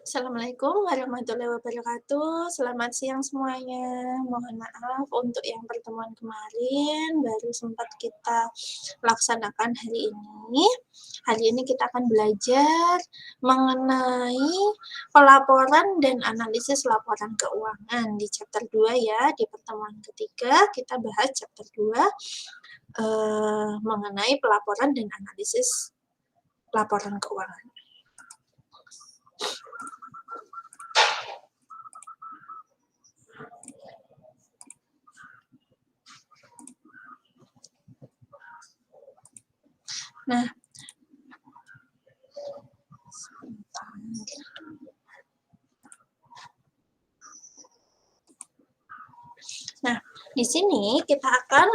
Assalamualaikum warahmatullahi wabarakatuh. Selamat siang semuanya. Mohon maaf untuk yang pertemuan kemarin baru sempat kita laksanakan hari ini. Hari ini kita akan belajar mengenai pelaporan dan analisis laporan keuangan di chapter 2 ya. Di pertemuan ketiga kita bahas chapter 2 mengenai pelaporan dan analisis laporan keuangan. Nah, sebentar. Nah, di sini kita akan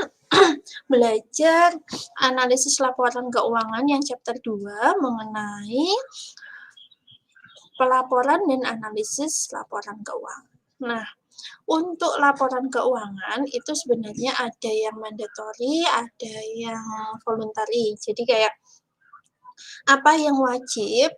belajar analisis laporan keuangan yang chapter 2 mengenai pelaporan dan analisis laporan keuangan. Nah, untuk laporan keuangan itu sebenarnya ada yang mandatory, ada yang voluntary. Jadi kayak apa yang wajib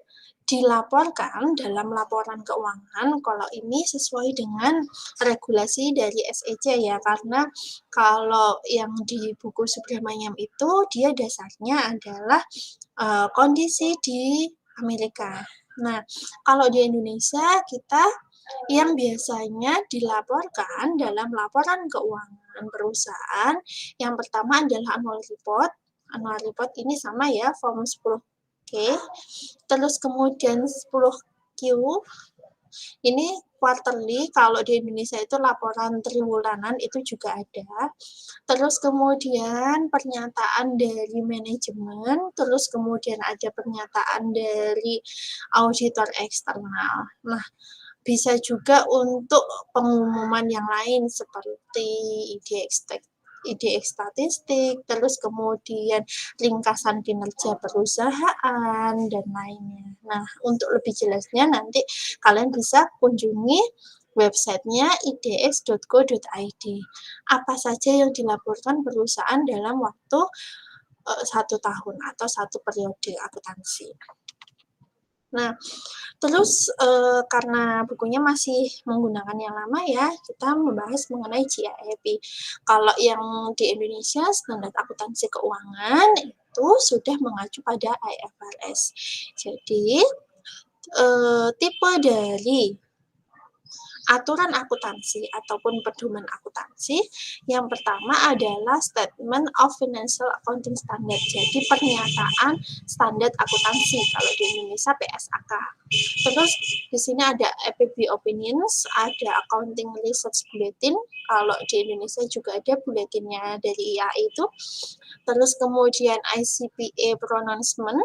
dilaporkan dalam laporan keuangan kalau ini sesuai dengan regulasi dari SEC ya, karena kalau yang di buku Subramanyam itu dia dasarnya adalah kondisi di Amerika. Nah, kalau di Indonesia kita yang biasanya dilaporkan dalam laporan keuangan perusahaan, yang pertama adalah annual report. Annual report ini sama ya, form 10K. Terus kemudian 10Q ini quarterly, kalau di Indonesia itu laporan triwulanan itu juga ada. Terus kemudian pernyataan dari manajemen, terus kemudian ada pernyataan dari auditor eksternal. Nah, bisa juga untuk pengumuman yang lain seperti IDX statistik, terus kemudian ringkasan kinerja perusahaan, dan lainnya. Nah, untuk lebih jelasnya nanti kalian bisa kunjungi websitenya idx.go.id. Apa saja yang dilaporkan perusahaan dalam waktu 1 tahun atau 1 periode akuntansi. Nah, terus karena bukunya masih menggunakan yang lama ya, kita membahas mengenai GAAP. Kalau yang di Indonesia standar akuntansi keuangan itu sudah mengacu pada IFRS. Jadi tipe dari aturan akuntansi ataupun pedoman akuntansi yang pertama adalah Statement of Financial Accounting Standard. Jadi pernyataan standar akuntansi kalau di Indonesia PSAK. Terus di sini ada APB Opinions, ada Accounting Research Bulletin. Kalau di Indonesia juga ada bulletinnya dari IAI itu. Terus kemudian ICPA Pronouncement.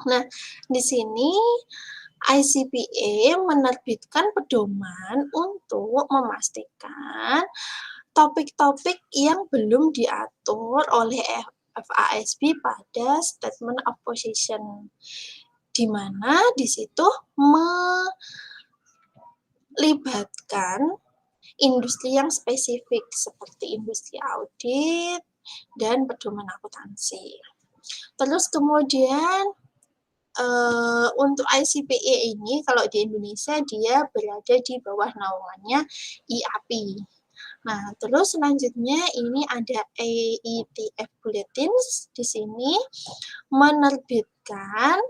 Nah, di sini ICPA menerbitkan pedoman untuk memastikan topik-topik yang belum diatur oleh FASB pada Statement of Position, di mana di situ melibatkan industri yang spesifik seperti industri audit dan pedoman akuntansi. Terus kemudian untuk ICPA ini kalau di Indonesia dia berada di bawah naungannya IAPI. Nah, terus selanjutnya ini ada AETF Bulletins. Di sini menerbitkan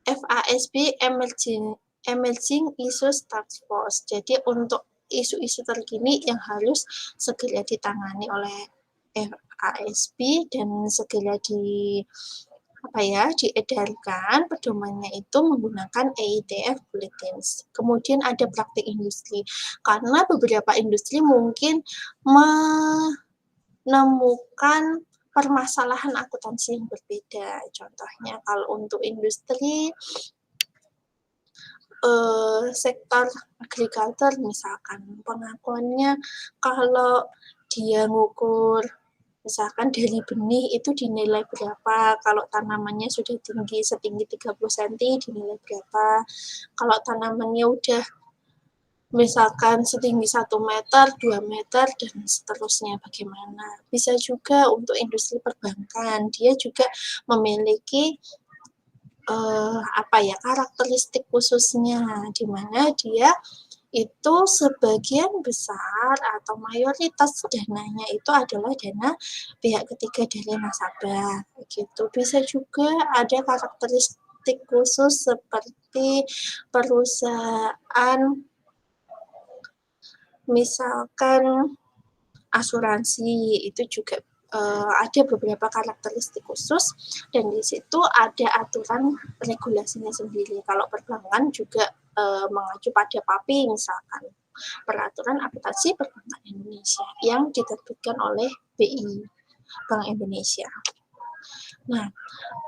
FASB Emerging Issues Task Force. Jadi untuk isu-isu terkini yang harus segera ditangani oleh FASB dan segera diedarkan pedomannya itu menggunakan AETF Bulletins. Kemudian ada praktik industri, karena beberapa industri mungkin menemukan permasalahan akuntansi yang berbeda. Contohnya kalau untuk industri sektor agrikultur misalkan, pengakuannya kalau dia ngukur misalkan dari benih itu dinilai berapa, kalau tanamannya sudah setinggi 30 cm dinilai berapa, kalau tanamannya udah misalkan setinggi 1 meter, 2 meter, dan seterusnya bagaimana. Bisa juga untuk industri perbankan, dia juga memiliki apa ya, karakteristik khususnya, di mana dia itu sebagian besar atau mayoritas dananya itu adalah dana pihak ketiga dari nasabah, gitu. Bisa juga ada karakteristik khusus seperti perusahaan misalkan asuransi, itu juga ada beberapa karakteristik khusus dan di situ ada aturan regulasinya sendiri. Kalau perbankan juga mengacu pada PAPI misalkan, Peraturan Akuntansi Perbankan Indonesia yang diterbitkan oleh BI, Bank Indonesia. Nah,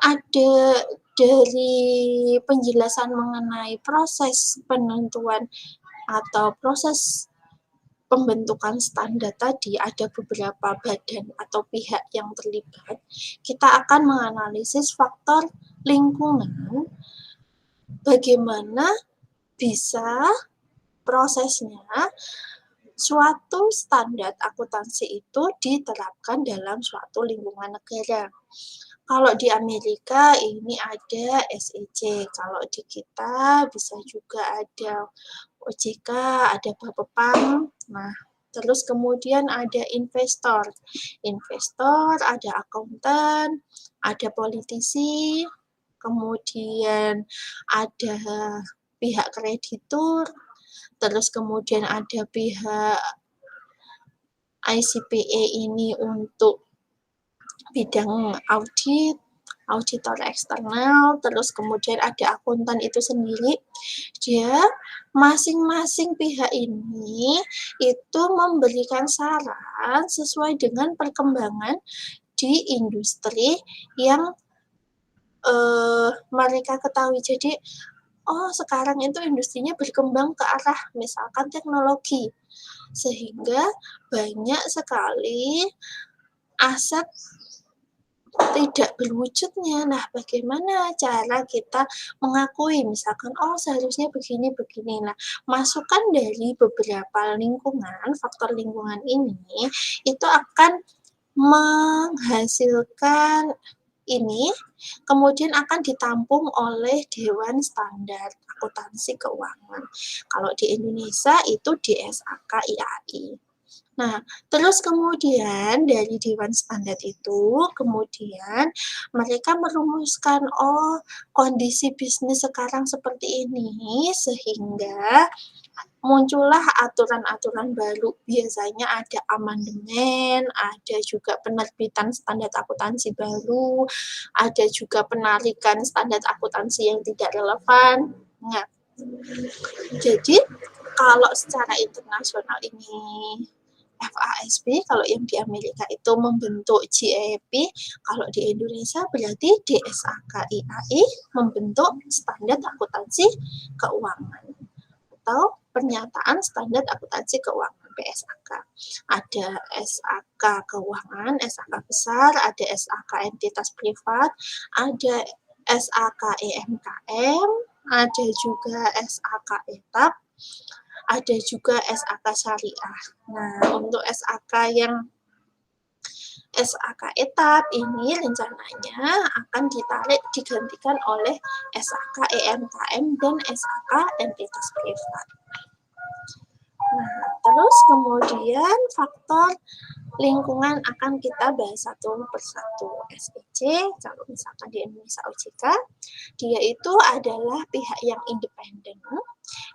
ada dari penjelasan mengenai proses penentuan atau proses pembentukan standar tadi, ada beberapa badan atau pihak yang terlibat. Kita akan menganalisis faktor lingkungan, bagaimana bisa prosesnya suatu standar akuntansi itu diterapkan dalam suatu lingkungan negara. Kalau di Amerika ini ada SEC, kalau di kita bisa juga ada OJK, ada Bapepam. Nah, terus kemudian ada investor. Investor, ada akuntan, ada politisi, kemudian ada pihak kreditur, terus kemudian ada pihak ICPA ini untuk bidang audit, auditor eksternal, terus kemudian ada akuntan itu sendiri. Dia masing-masing pihak ini itu memberikan saran sesuai dengan perkembangan di industri yang mereka ketahui. Jadi, oh sekarang itu industrinya berkembang ke arah misalkan teknologi, sehingga banyak sekali aset tidak berwujudnya. Nah, bagaimana cara kita mengakui misalkan, oh seharusnya begini. Nah, masukan dari beberapa lingkungan, faktor lingkungan ini, itu akan menghasilkan ini, kemudian akan ditampung oleh Dewan Standar Akuntansi Keuangan. Kalau di Indonesia itu DSAK IAI. Nah, terus kemudian dari Dewan Standar itu, kemudian mereka merumuskan, oh kondisi bisnis sekarang seperti ini, sehingga muncullah aturan-aturan baru. Biasanya ada amandemen, ada juga penerbitan standar akuntansi baru, ada juga penarikan standar akuntansi yang tidak relevan. Nah, jadi kalau secara internasional ini FASB, kalau yang di Amerika itu membentuk GAAP, kalau di Indonesia berarti DSAK IAI membentuk standar akuntansi keuangan atau pernyataan standar akuntansi keuangan PSAK. Ada SAK keuangan, SAK besar, ada SAK entitas privat, ada SAK EMKM, ada juga SAK etap, ada juga SAK syariah. Nah, untuk SAK yang SAK etap ini rencananya akan digantikan oleh SAK EMKM dan SAK entitas privat. Nah, terus kemudian faktor lingkungan akan kita bahas satu persatu. SEC, kalau misalkan di Indonesia OJK, dia itu adalah pihak yang independen,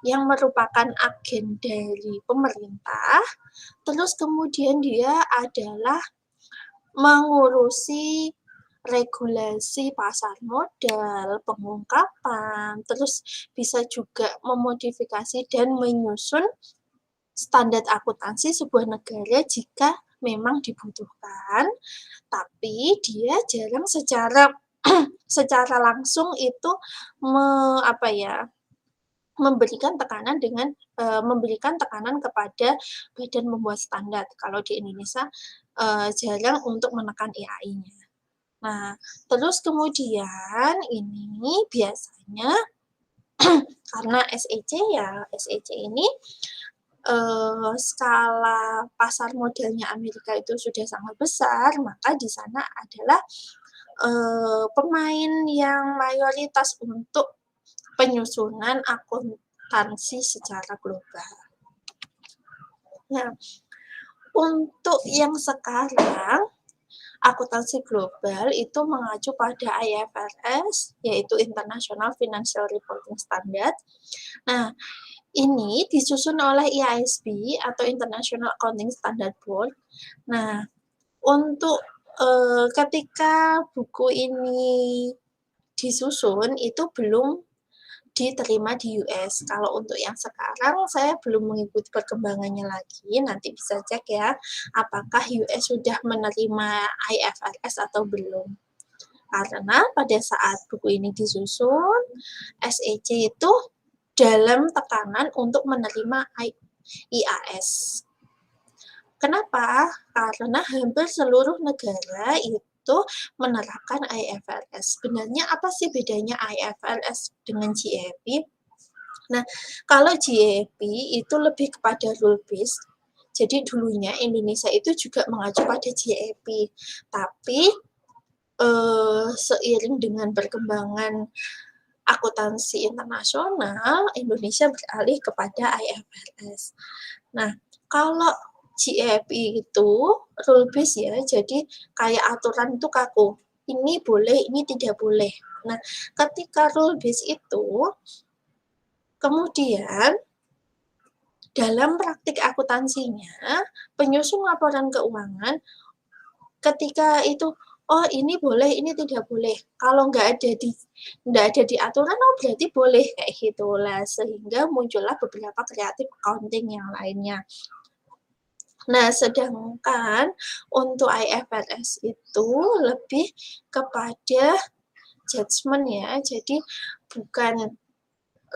yang merupakan agen dari pemerintah, terus kemudian dia adalah mengurusi regulasi pasar modal, pengungkapan, terus bisa juga memodifikasi dan menyusun standar akuntansi sebuah negara jika memang dibutuhkan, tapi dia jarang secara secara langsung itu memberikan tekanan kepada badan membuat standar. Kalau di Indonesia jarang untuk menekan IAI-nya. Nah, terus kemudian ini biasanya karena SEC ini skala pasar modalnya Amerika itu sudah sangat besar, maka di sana adalah pemain yang mayoritas untuk penyusunan akuntansi secara global. Nah, untuk yang sekarang, akuntansi global itu mengacu pada IFRS, yaitu International Financial Reporting Standard. Nah, ini disusun oleh IASB atau International Accounting Standard Board. Nah, untuk ketika buku ini disusun itu belum diterima di US. Kalau untuk yang sekarang saya belum mengikuti perkembangannya lagi, nanti bisa cek ya, apakah US sudah menerima IFRS atau belum. Karena pada saat buku ini disusun, SEC itu dalam tekanan untuk menerima IAS. Kenapa? Karena hampir seluruh negara itu menerapkan IFRS. Sebenarnya apa sih bedanya IFRS dengan GAAP? Nah, kalau GAAP itu lebih kepada rule based. Jadi dulunya Indonesia itu juga mengacu pada GAAP. Tapi seiring dengan perkembangan akuntansi internasional, Indonesia beralih kepada IFRS. Nah, kalau GAAP itu rule based ya, jadi kayak aturan itu kaku. Ini boleh, ini tidak boleh. Nah, ketika rule based itu, kemudian dalam praktik akuntansinya, penyusun laporan keuangan, ketika itu, oh ini boleh, ini tidak boleh. Kalau nggak ada di aturan, oh berarti boleh kayak gitu lah. Sehingga muncullah beberapa kreatif accounting yang lainnya. Nah, sedangkan untuk IFRS itu lebih kepada judgement ya. Jadi bukan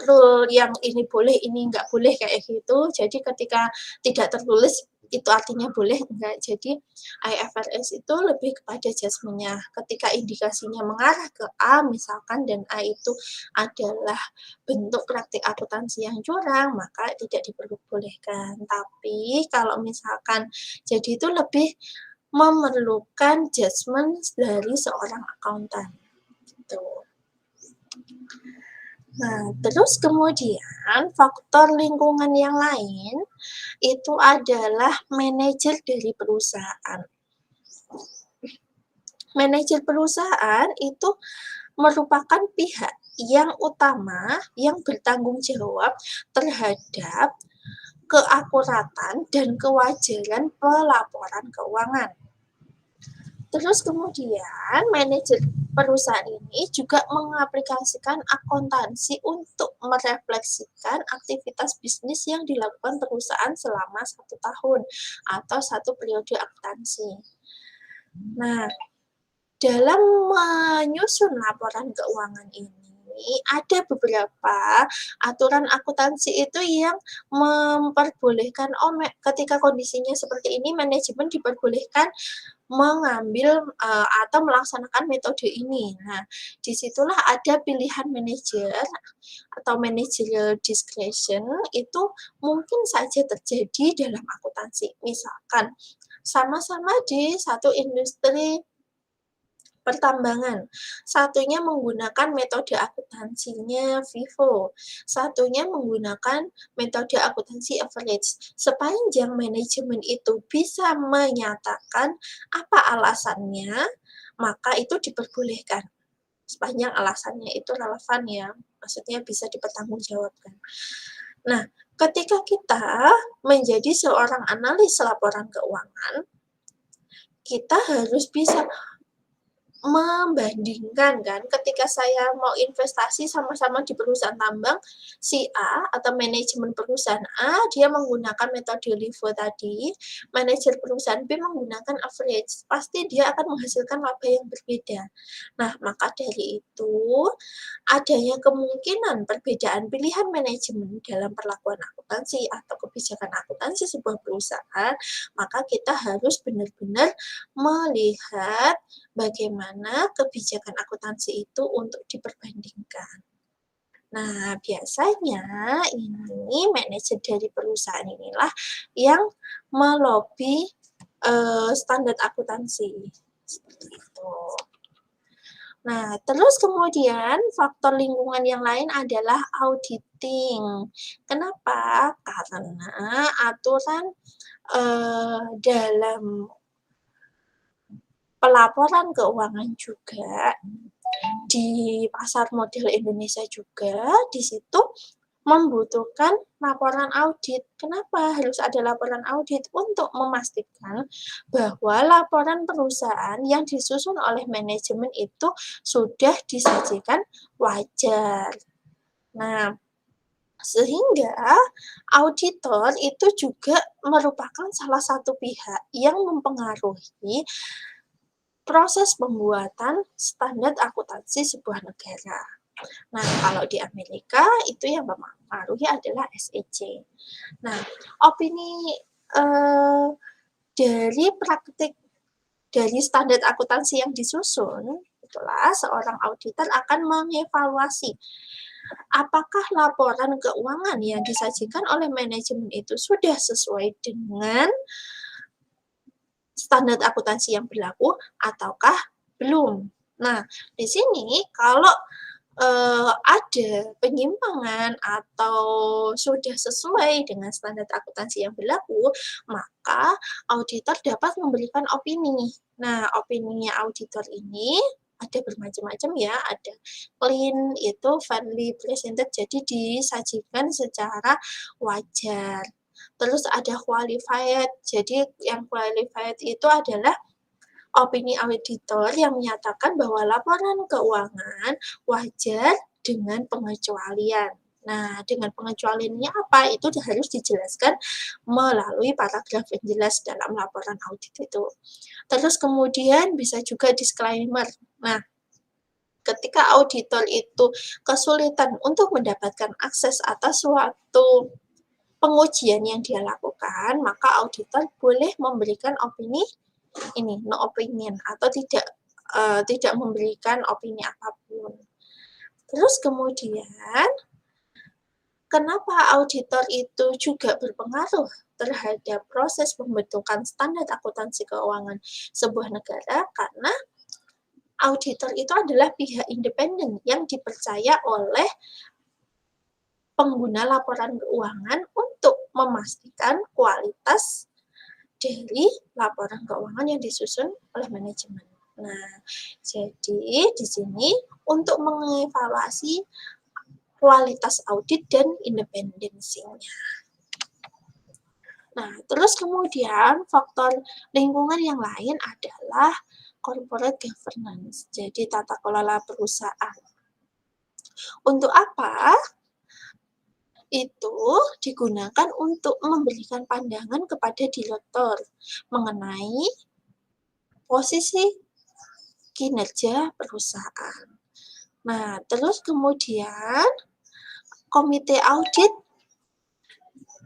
rule yang ini boleh, ini nggak boleh kayak gitu. Jadi ketika tidak tertulis itu artinya boleh enggak. Jadi IFRS itu lebih kepada judgement-nya. Ketika indikasinya mengarah ke A misalkan dan A itu adalah bentuk praktik akuntansi yang curang, maka tidak diperbolehkan. Tapi kalau misalkan jadi itu lebih memerlukan judgement dari seorang akuntan gitu. Nah, terus kemudian faktor lingkungan yang lain itu adalah manajer dari perusahaan. Manajer perusahaan itu merupakan pihak yang utama yang bertanggung jawab terhadap keakuratan dan kewajaran pelaporan keuangan. Terus kemudian manajer perusahaan ini juga mengaplikasikan akuntansi untuk merefleksikan aktivitas bisnis yang dilakukan perusahaan selama 1 tahun atau 1 periode akuntansi. Nah, dalam menyusun laporan keuangan ini ada beberapa aturan akuntansi itu yang memperbolehkan, ketika kondisinya seperti ini manajemen diperbolehkan mengambil atau melaksanakan metode ini. Nah, disitulah ada pilihan manajer atau managerial discretion itu mungkin saja terjadi dalam akuntansi. Misalkan sama-sama di satu industri pertambangan, satunya menggunakan metode akuntansinya FIFO, satunya menggunakan metode akuntansi average. Sepanjang manajemen itu bisa menyatakan apa alasannya, maka itu diperbolehkan. Sepanjang alasannya itu relevan ya, maksudnya bisa dipertanggungjawabkan. Nah, ketika kita menjadi seorang analis laporan keuangan, kita harus bisa membandingkan kan, ketika saya mau investasi sama-sama di perusahaan tambang, si A atau manajemen perusahaan A dia menggunakan metode LIFO tadi, manajer perusahaan B menggunakan average, pasti dia akan menghasilkan laba yang berbeda. Nah, maka dari itu adanya kemungkinan perbedaan pilihan manajemen dalam perlakuan akuntansi atau kebijakan akuntansi sebuah perusahaan, maka kita harus benar-benar melihat bagaimana kebijakan akuntansi itu untuk diperbandingkan. Nah, biasanya ini manajer dari perusahaan inilah yang melobi standar akuntansi. Seperti itu. Nah, terus kemudian faktor lingkungan yang lain adalah auditing. Kenapa? Karena aturan, dalam pelaporan keuangan juga di pasar modal Indonesia juga, di situ membutuhkan laporan audit. Kenapa harus ada laporan audit? Untuk memastikan bahwa laporan perusahaan yang disusun oleh manajemen itu sudah disajikan wajar. Nah, sehingga auditor itu juga merupakan salah satu pihak yang mempengaruhi proses pembuatan standar akuntansi sebuah negara. Nah, kalau di Amerika itu yang mempengaruhi adalah SEC. Nah, opini, dari praktik dari standar akuntansi yang disusun, itulah seorang auditor akan mengevaluasi apakah laporan keuangan yang disajikan oleh manajemen itu sudah sesuai dengan standar akuntansi yang berlaku ataukah belum. Nah, di sini kalau ada penyimpangan atau sudah sesuai dengan standar akuntansi yang berlaku, maka auditor dapat memberikan opini. Nah, opininya auditor ini ada bermacam-macam ya, ada clean, itu fairly presented, jadi disajikan secara wajar. Terus ada qualified, jadi yang qualified itu adalah opini auditor yang menyatakan bahwa laporan keuangan wajar dengan pengecualian. Nah, dengan pengecualiannya apa? Itu harus dijelaskan melalui paragraf yang jelas dalam laporan audit itu. Terus kemudian bisa juga disclaimer. Nah, ketika auditor itu kesulitan untuk mendapatkan akses atas suatu pengujian yang dia lakukan, maka auditor boleh memberikan opini ini, no opinion, atau tidak memberikan opini apapun. Terus kemudian, kenapa auditor itu juga berpengaruh terhadap proses pembentukan standar akuntansi keuangan sebuah negara? Karena auditor itu adalah pihak independen yang dipercaya oleh pengguna laporan keuangan untuk memastikan kualitas dari laporan keuangan yang disusun oleh manajemen. Nah, jadi di sini untuk mengevaluasi kualitas audit dan independensinya. Nah, terus kemudian faktor lingkungan yang lain adalah corporate governance, jadi tata kelola perusahaan. Untuk apa? Itu digunakan untuk memberikan pandangan kepada direktur mengenai posisi kinerja perusahaan. Nah, terus kemudian komite audit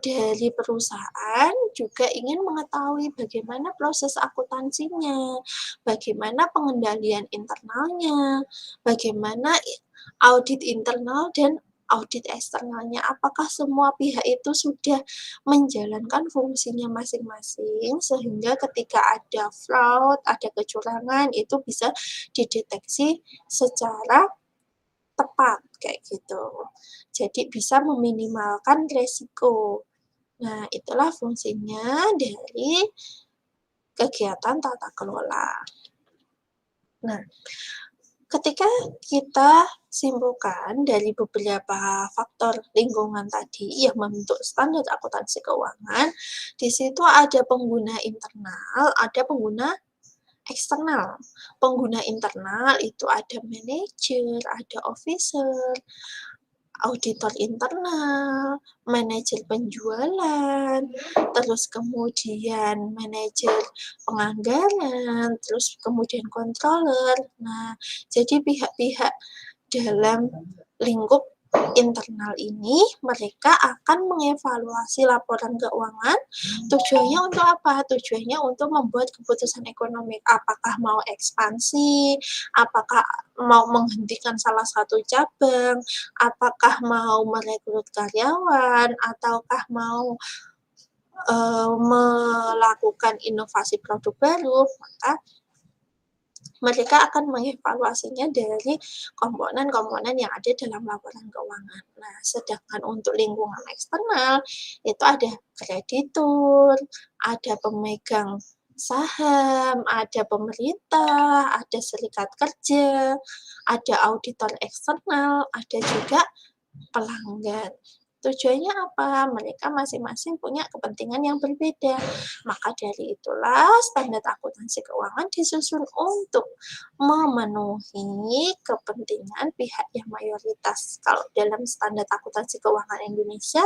dari perusahaan juga ingin mengetahui bagaimana proses akuntansinya, bagaimana pengendalian internalnya, bagaimana audit internal dan audit eksternalnya, apakah semua pihak itu sudah menjalankan fungsinya masing-masing, sehingga ketika ada fraud, ada kecurangan, itu bisa dideteksi secara tepat, kayak gitu. Jadi bisa meminimalkan resiko. Nah, itulah fungsinya dari kegiatan tata kelola. Nah, ketika kita simpulkan dari beberapa faktor lingkungan tadi yang membentuk standar akuntansi keuangan, di situ ada pengguna internal, ada pengguna eksternal. Pengguna internal itu ada manajer, ada officer, auditor internal, manajer penjualan, terus kemudian manajer penganggaran, terus kemudian controller. Nah, jadi pihak-pihak dalam lingkup internal ini mereka akan mengevaluasi laporan keuangan. Tujuannya untuk apa? Tujuannya untuk membuat keputusan ekonomi. Apakah mau ekspansi, apakah mau menghentikan salah satu cabang, apakah mau merekrut karyawan, ataukah mau melakukan inovasi produk baru, maka mereka akan mengevaluasinya dari komponen-komponen yang ada dalam laporan keuangan. Nah, sedangkan untuk lingkungan eksternal, itu ada kreditur, ada pemegang saham, ada pemerintah, ada serikat kerja, ada auditor eksternal, ada juga pelanggan. Tujuannya apa? Mereka masing-masing punya kepentingan yang berbeda. Maka dari itulah standar akuntansi keuangan disusun untuk memenuhi kepentingan pihak yang mayoritas. Kalau dalam standar akuntansi keuangan Indonesia,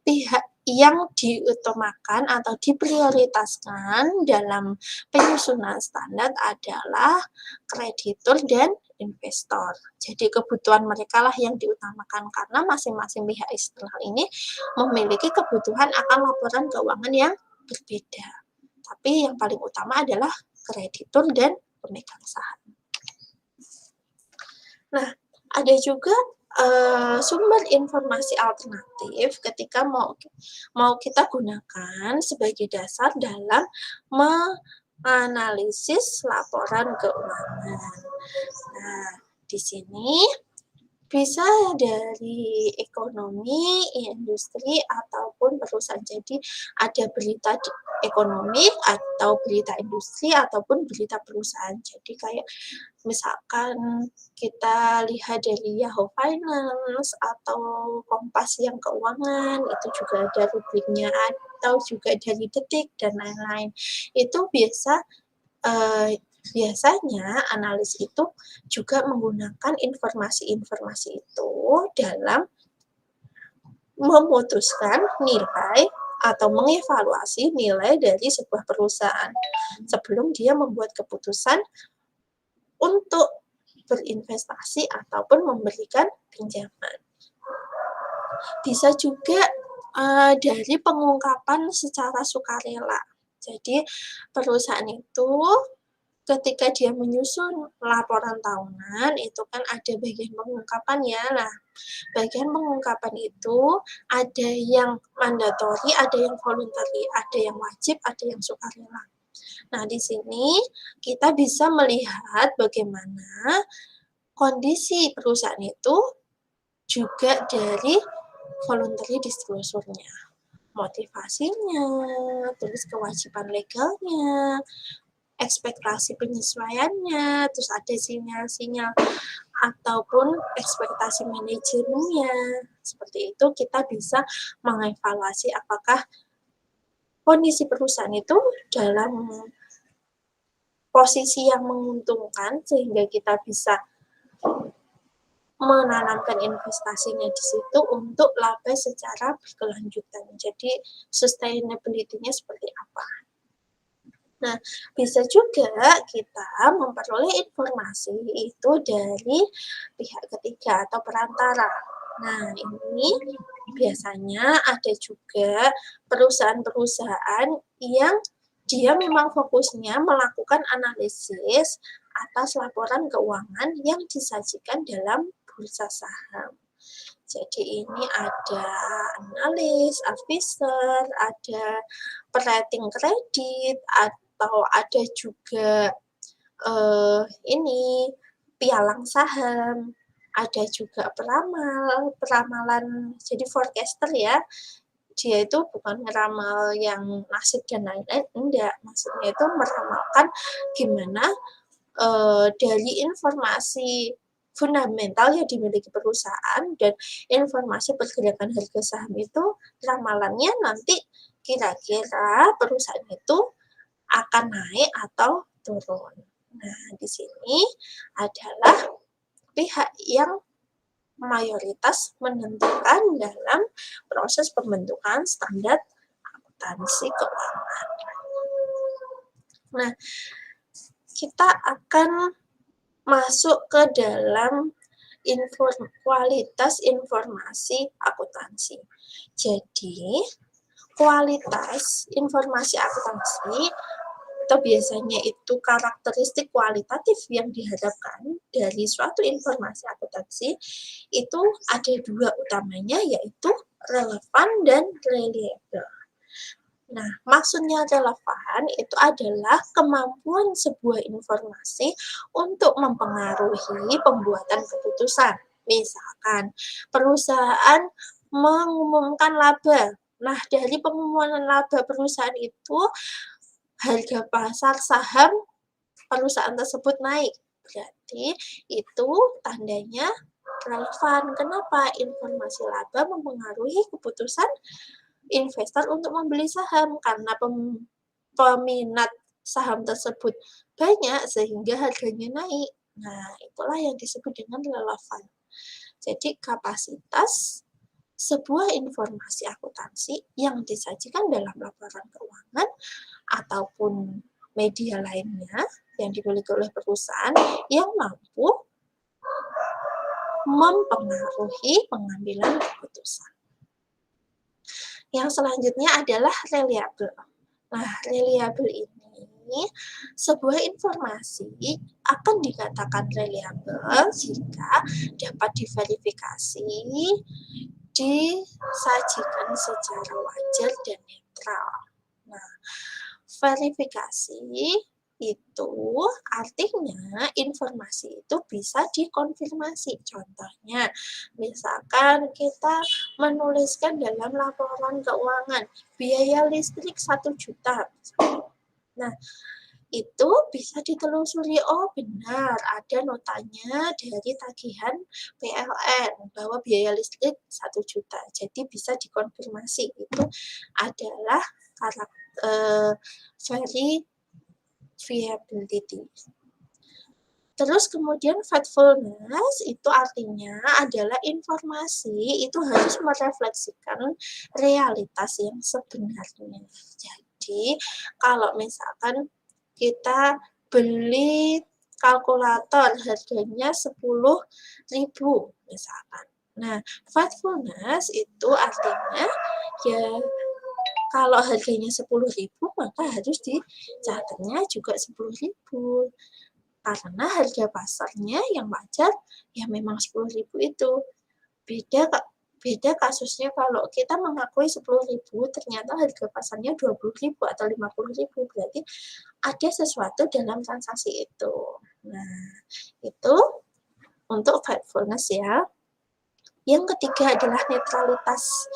pihak yang diutamakan atau diprioritaskan dalam penyusunan standar adalah kreditur dan investor. Jadi kebutuhan mereka lah yang diutamakan karena masing-masing pihak eksternal ini memiliki kebutuhan akan laporan keuangan yang berbeda. Tapi yang paling utama adalah kreditur dan pemegang saham. Nah, ada juga sumber informasi alternatif ketika mau kita gunakan sebagai dasar dalam menganalisis laporan keuangan. Nah, di sini bisa dari ekonomi, industri, ataupun perusahaan. Jadi ada berita ekonomi, atau berita industri, ataupun berita perusahaan. Jadi kayak misalkan kita lihat dari Yahoo Finance atau Kompas yang keuangan, itu juga ada rubriknya, atau juga dari Detik dan lain-lain. Itu biasanya analis itu juga menggunakan informasi-informasi itu dalam memutuskan nilai atau mengevaluasi nilai dari sebuah perusahaan sebelum dia membuat keputusan untuk berinvestasi ataupun memberikan pinjaman. Bisa juga dari pengungkapan secara sukarela. Jadi perusahaan itu ketika dia menyusun laporan tahunan, itu kan ada bagian pengungkapan ya. Nah, bagian pengungkapan itu ada yang mandatori, ada yang voluntary, ada yang wajib, ada yang sukarela. Nah, di sini kita bisa melihat bagaimana kondisi perusahaan itu juga dari voluntary disclosure-nya. Motivasinya, terus kewajiban legalnya, ekspektasi penyesuaiannya, terus ada sinyal-sinyal ataupun ekspektasi manajemennya. Seperti itu kita bisa mengevaluasi apakah kondisi perusahaan itu dalam posisi yang menguntungkan sehingga kita bisa menanamkan investasinya di situ untuk laba secara berkelanjutan. Jadi sustainability-nya seperti apa. Nah, bisa juga kita memperoleh informasi itu dari pihak ketiga atau perantara. Nah, ini biasanya ada juga perusahaan-perusahaan yang dia memang fokusnya melakukan analisis atas laporan keuangan yang disajikan dalam bursa saham. Jadi ini ada analis, advisor, ada perating kredit, atau ada juga ini pialang saham, ada juga peramalan, jadi forecaster ya. Dia itu bukan ngeramal yang nasib dan lain-lain, enggak. Maksudnya itu meramalkan gimana dari informasi fundamental yang dimiliki perusahaan dan informasi pergerakan harga saham itu, ramalannya nanti kira-kira perusahaan itu akan naik atau turun. Nah, di sini adalah pihak yang mayoritas menentukan dalam proses pembentukan standar akuntansi keuangan. Nah, kita akan masuk ke dalam kualitas informasi akuntansi. Jadi, kualitas informasi akuntansi atau biasanya itu karakteristik kualitatif yang diharapkan dari suatu informasi akuntansi itu ada dua utamanya, yaitu relevan dan reliable. Nah, maksudnya relevan itu adalah kemampuan sebuah informasi untuk mempengaruhi pembuatan keputusan. Misalkan, perusahaan mengumumkan laba. Nah, dari pengumuman laba perusahaan itu, harga pasar saham perusahaan tersebut naik. Berarti itu tandanya relevan. Kenapa? Informasi laba mempengaruhi keputusan investor untuk membeli saham karena peminat saham tersebut banyak sehingga harganya naik. Nah, itulah yang disebut dengan relevan. Jadi kapasitas sebuah informasi akuntansi yang disajikan dalam laporan keuangan ataupun media lainnya yang dimiliki oleh perusahaan yang mampu mempengaruhi pengambilan keputusan. Yang selanjutnya adalah reliable. Nah, reliable ini sebuah informasi akan dikatakan reliable jika dapat diverifikasi, disajikan secara wajar dan netral. Nah, verifikasi itu artinya informasi itu bisa dikonfirmasi. Contohnya, misalkan kita menuliskan dalam laporan keuangan biaya listrik 1 juta. Nah, itu bisa ditelusuri, oh benar ada notanya dari tagihan PLN bahwa biaya listrik 1 juta. Jadi bisa dikonfirmasi itu adalah verifiability. Terus kemudian faithfulness itu artinya adalah informasi itu harus merefleksikan realitas yang sebenarnya. Jadi kalau misalkan kita beli kalkulator harganya 10.000 misalkan. Nah, faithfulness itu artinya ya kalau harganya 10.000 maka harus dicatatnya juga 10.000. Karena harga pasarnya yang wajar ya memang 10.000 itu. Beda kasusnya kalau kita mengakui 10.000 ternyata harga pasarnya 20.000 atau 50.000, berarti ada sesuatu dalam transaksi itu. Nah, itu untuk faithfulness ya. Yang ketiga adalah netralitas.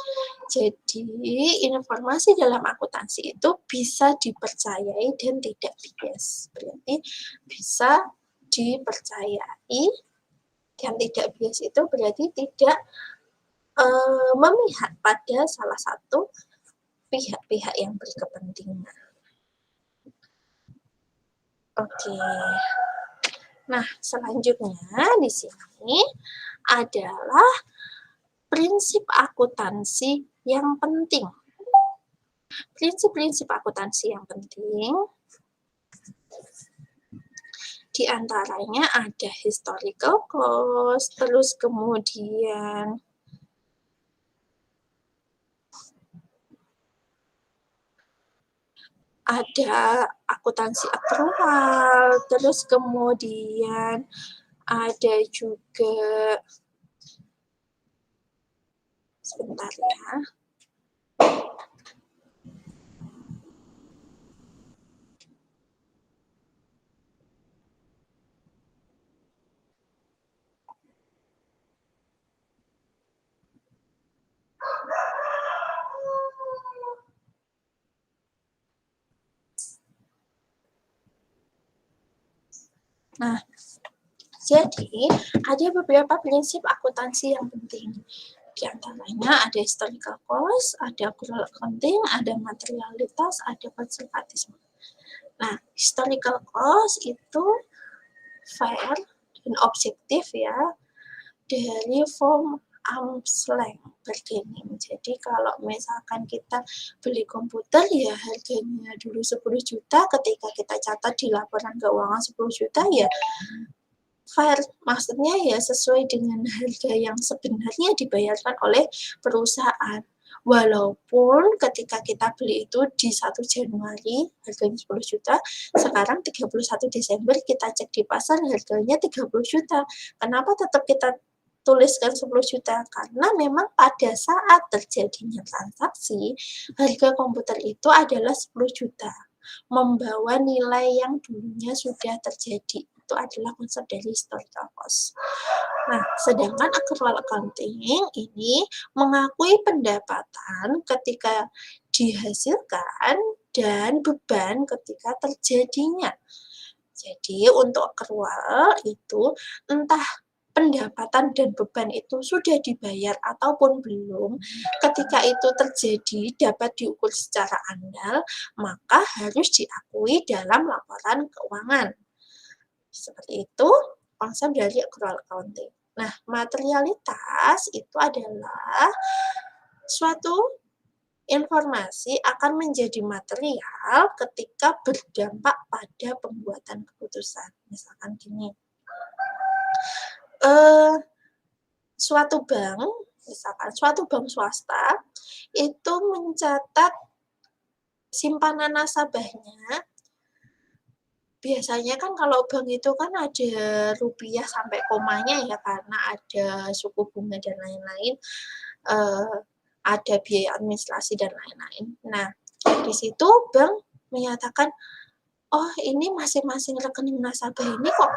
Jadi, informasi dalam akuntansi itu bisa dipercayai dan tidak bias. Berarti bisa dipercayai dan tidak bias itu berarti tidak memihak pada salah satu pihak-pihak yang berkepentingan. Oke. Nah, selanjutnya di sini adalah prinsip akuntansi yang penting. Prinsip-prinsip akuntansi yang penting di antaranya ada historical cost, terus kemudian ada akuntansi akrual, terus kemudian ada juga sebentar ya. Nah, jadi ada beberapa prinsip akuntansi yang penting. Di antaranya ada historical cost, ada accrual accounting, ada materialitas, ada konservatisme. Nah, historical cost itu fair dan objektif ya, dari form arm's length bargaining. Jadi kalau misalkan kita beli komputer ya harganya dulu 10 juta, ketika kita catat di laporan keuangan 10 juta ya fair, maksudnya ya sesuai dengan harga yang sebenarnya dibayarkan oleh perusahaan. Walaupun ketika kita beli itu di 1 Januari harganya 10 juta, sekarang 31 Desember kita cek di pasar harganya 30 juta. Kenapa tetap kita tuliskan 10 juta karena memang pada saat terjadinya transaksi, harga komputer itu adalah 10 juta, membawa nilai yang dulunya sudah terjadi. Itu adalah konsep dari historical cost. Nah, sedangkan accrual accounting ini mengakui pendapatan ketika dihasilkan dan beban ketika terjadinya. Jadi untuk accrual itu entah pendapatan dan beban itu sudah dibayar ataupun belum, ketika itu terjadi dapat diukur secara andal, maka harus diakui dalam laporan keuangan. Seperti itu konsep dari accrual accounting. Nah, materialitas itu adalah suatu informasi akan menjadi material ketika berdampak pada pembuatan keputusan. Misalkan gini, suatu bank swasta itu mencatat simpanan nasabahnya. Biasanya kan kalau bank itu kan ada rupiah sampai komanya ya, karena ada suku bunga dan lain-lain, ada biaya administrasi dan lain-lain. Nah, di situ bank menyatakan, oh ini masing-masing rekening nasabah ini kok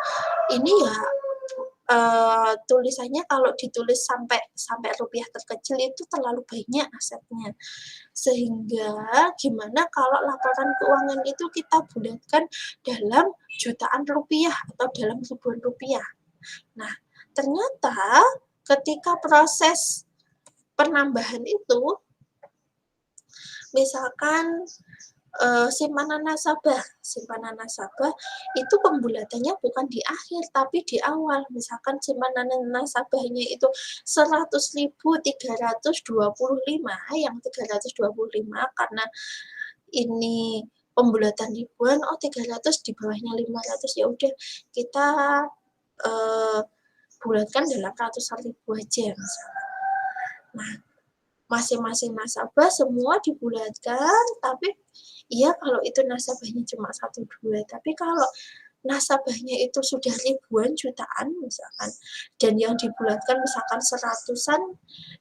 ini ya tulisannya kalau ditulis sampai rupiah terkecil itu terlalu banyak asetnya. Sehingga gimana kalau laporan keuangan itu kita bulatkan dalam jutaan rupiah atau dalam ribuan rupiah. Nah, ternyata ketika proses penambahan itu, misalkan simpanan nasabah itu pembulatannya bukan di akhir tapi di awal. Misalkan simpanan nasabahnya itu 100.325, yang 325 karena ini pembulatan ribuan, 300 di bawahnya 500, ya udah kita bulatkan dalam ratusan ribu aja misalnya. Nah, masing-masing nasabah semua dibulatkan, tapi iya kalau itu nasabahnya cuma 1-2, tapi kalau nasabahnya itu sudah ribuan jutaan misalkan, dan yang dibulatkan misalkan seratusan,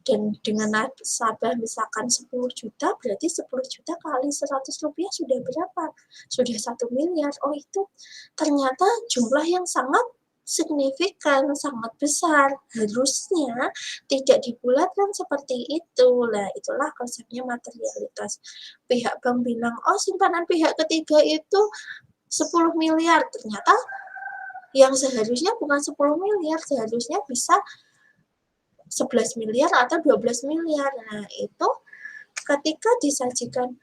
dan dengan nasabah misalkan 10 juta, berarti 10 juta kali 100 rupiah sudah berapa? Sudah 1 miliar. Oh itu ternyata jumlah yang sangat signifikan, sangat besar. Harusnya tidak dibulatkan seperti itu. Nah, itulah konsepnya materialitas. Pihak bank bilang, oh simpanan pihak ketiga itu 10 miliar. Ternyata yang seharusnya bukan 10 miliar, seharusnya bisa 11 miliar atau 12 miliar. Nah, itu ketika disajikan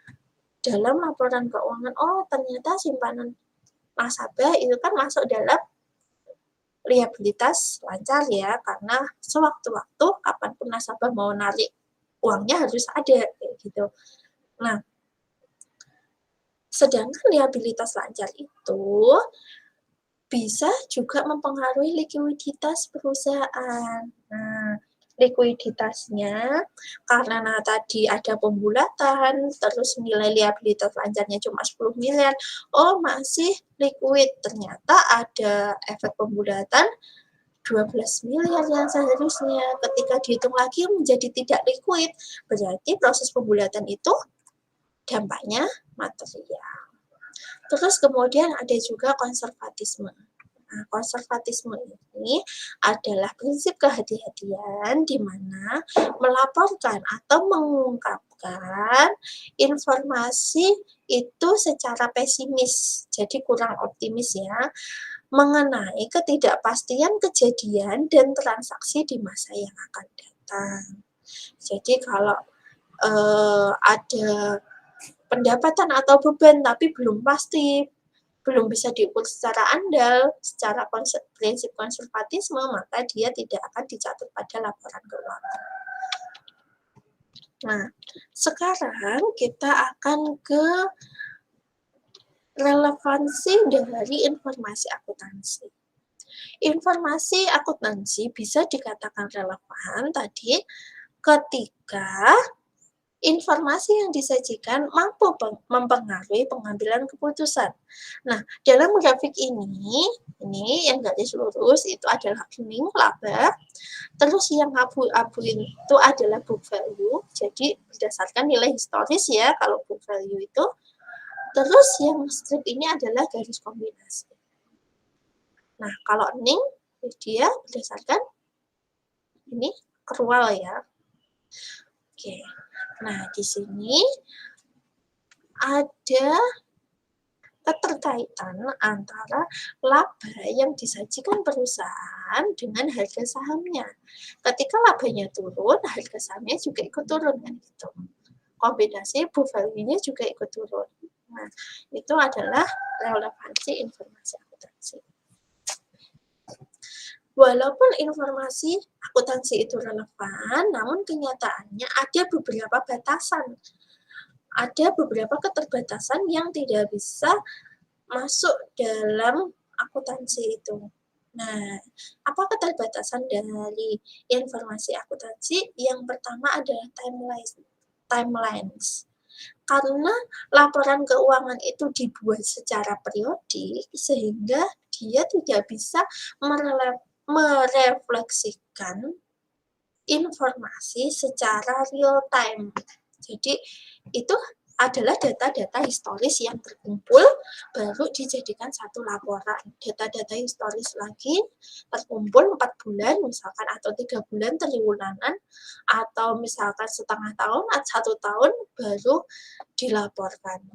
dalam laporan keuangan, oh ternyata simpanan nasabah itu kan masuk dalam liabilitas lancar ya, karena sewaktu-waktu kapanpun nasabah mau narik uangnya harus ada kayak gitu. Nah, sedangkan liabilitas lancar itu bisa juga mempengaruhi likuiditas perusahaan. Nah, likuiditasnya karena tadi ada pembulatan, terus nilai liabilitas lancarnya cuma 10 miliar, oh masih liquid, ternyata ada efek pembulatan 12 miliar yang seharusnya. Ketika dihitung lagi menjadi tidak liquid, berarti proses pembulatan itu dampaknya material. Terus kemudian ada juga konservatisme. Nah, konservatisme ini adalah prinsip kehati-hatian di mana melaporkan atau mengungkapkan informasi itu secara pesimis, jadi kurang optimis ya, mengenai ketidakpastian kejadian dan transaksi di masa yang akan datang. Jadi kalau ada pendapatan atau beban tapi belum pasti, belum bisa diukur secara andal, secara prinsip konservatisme, maka dia tidak akan dicatat pada laporan keuangan. Nah, sekarang kita akan ke relevansi dari informasi akuntansi. Informasi akuntansi bisa dikatakan relevan tadi ketika informasi yang disajikan mampu mempengaruhi pengambilan keputusan. Nah, dalam grafik ini yang garis lurus itu adalah kuning, laba, terus yang abu-abu itu adalah book value, jadi berdasarkan nilai historis ya kalau book value itu. Terus yang strip ini adalah garis kombinasi. Nah, kalau ning dia berdasarkan ini accrual ya. Oke. Nah, di sini ada keterkaitan antara laba yang disajikan perusahaan dengan harga sahamnya. Ketika labanya turun, harga sahamnya juga ikut turun kan gitu. Kombinasi book value-nya juga ikut turun. Nah, itu adalah relevansi informasi akuntansi. Walaupun informasi akuntansi itu relevan, namun kenyataannya ada beberapa batasan. Ada beberapa keterbatasan yang tidak bisa masuk dalam akuntansi itu. Nah, apa keterbatasan dari informasi akuntansi? Yang pertama adalah timelines. Karena laporan keuangan itu dibuat secara periodik, sehingga dia tidak bisa merefleksikan informasi secara real time. Jadi itu adalah data-data historis yang terkumpul baru dijadikan satu laporan. Data-data historis lagi terkumpul 4 bulan misalkan atau 3 bulan triwulan atau misalkan setengah tahun atau 1 tahun baru dilaporkan.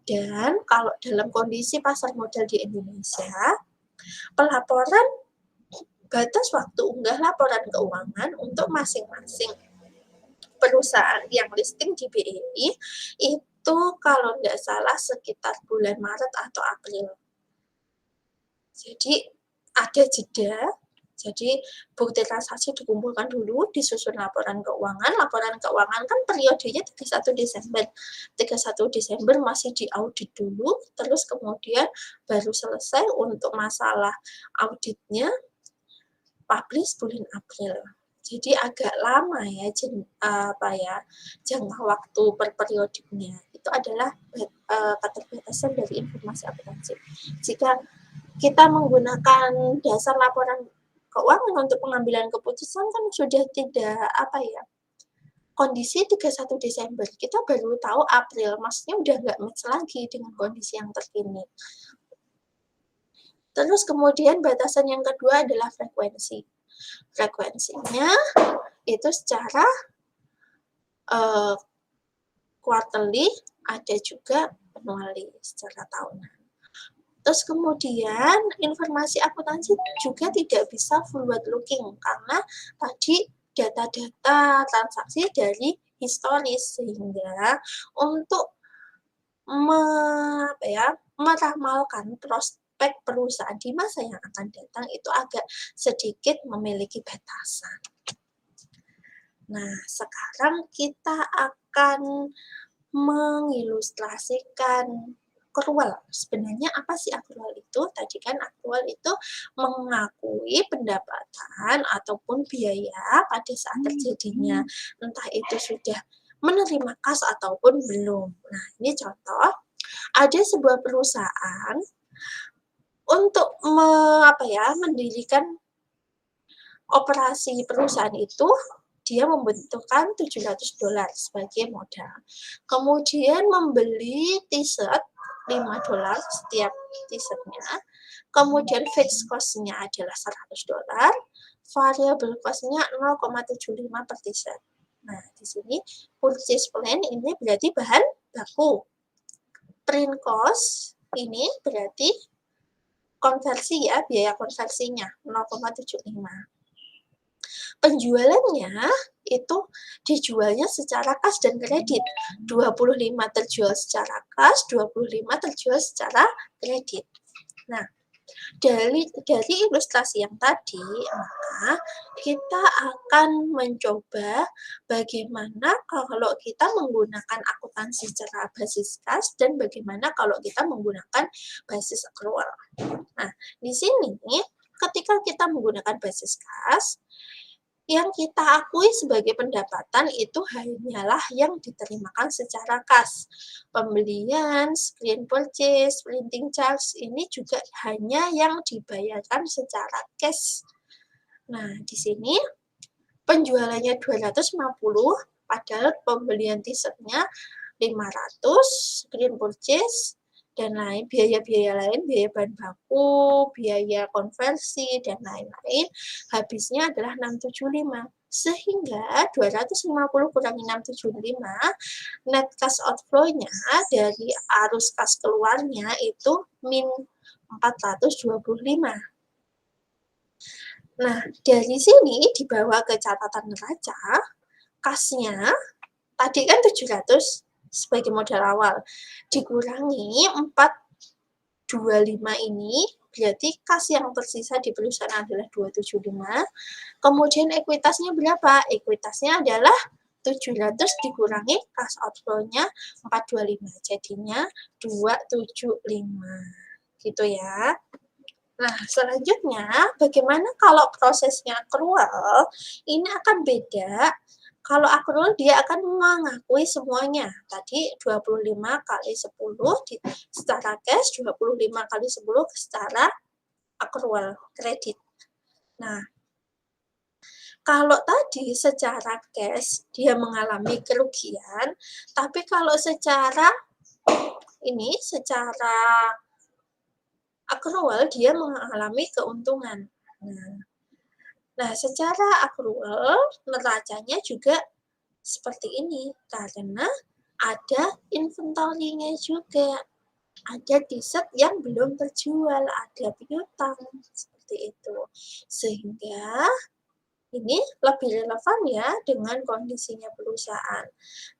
Dan kalau dalam kondisi pasar modal di Indonesia, pelaporan batas waktu unggah laporan keuangan untuk masing-masing perusahaan yang listing di BEI itu kalau nggak salah sekitar bulan Maret atau April. Jadi ada jeda, jadi bukti transaksi dikumpulkan dulu, disusun laporan keuangan. Laporan keuangan kan periodenya 31 Desember. 31 Desember masih diaudit dulu, terus kemudian baru selesai untuk masalah auditnya publish bulan April. Jadi agak lama ya jangka waktu per periodiknya. Itu adalah keterbatasan dari informasi akuntansi. Jika kita menggunakan dasar laporan keuangan untuk pengambilan keputusan kan sudah tidak kondisi 31 Desember. Kita baru tahu April, maksudnya udah nggak match lagi dengan kondisi yang terkini. Terus kemudian batasan yang kedua adalah frekuensi. Frekuensinya itu secara quarterly, ada juga annually secara tahunan. Terus kemudian informasi akuntansi juga tidak bisa forward looking karena tadi data-data transaksi dari historis, sehingga untuk meramalkan prospek perusahaan di masa yang akan datang itu agak sedikit memiliki batasan. Nah, sekarang kita akan mengilustrasikan accrual. Sebenarnya apa sih accrual itu? Tadi kan accrual itu mengakui pendapatan ataupun biaya pada saat terjadinya, entah itu sudah menerima kas ataupun belum. Nah, ini contoh, ada sebuah perusahaan untuk mendirikan operasi perusahaan itu, dia membutuhkan $700 sebagai modal. Kemudian membeli t-shirt $5 setiap t-shirtnya. Kemudian fixed cost-nya adalah $100, variable cost-nya 0,75 per t-shirt. Nah, di sini purchase plan ini berarti bahan baku. Print cost ini berarti konversi ya, biaya konversinya 0,75. Penjualannya itu dijualnya secara kas dan kredit. 25 terjual secara kas, 25 terjual secara kredit. Nah, dari ilustrasi yang tadi, maka kita akan mencoba bagaimana kalau kita menggunakan akuntansi secara basis kas dan bagaimana kalau kita menggunakan basis accrual. Nah, di sini ketika kita menggunakan basis kas, Yang kita akui sebagai pendapatan itu hanyalah yang diterimakan secara kas. Pembelian, screen purchase, printing charge ini juga hanya yang dibayarkan secara cash. Nah, di sini penjualannya 250, padahal pembelian t-shirtnya 500, screen purchase, dan lain biaya-biaya lain, biaya bahan baku, biaya konversi, dan lain-lain, habisnya adalah 675. Sehingga 250 kurangi 675, net cash outflow-nya dari arus kas keluarnya itu min 425. Nah, dari sini dibawa ke catatan neraca, kasnya tadi kan 700 sebagai modal awal, dikurangi 425 ini, berarti kas yang tersisa di perusahaan adalah 275, kemudian ekuitasnya berapa? Ekuitasnya adalah 700 dikurangi kas outflow-nya 425, jadinya 275, gitu ya. Nah, selanjutnya bagaimana kalau prosesnya accrual? Ini akan beda. Kalau accrual dia akan mengakui semuanya. Tadi 25 kali 10 secara cash, 25 kali 10 secara accrual kredit. Nah, kalau tadi secara cash dia mengalami kerugian, tapi kalau secara accrual dia mengalami keuntungan. Nah, secara accrual neracanya juga seperti ini karena ada inventory-nya juga. Ada t-shirt yang belum terjual, ada piutang seperti itu. Sehingga ini lebih relevan ya dengan kondisinya perusahaan,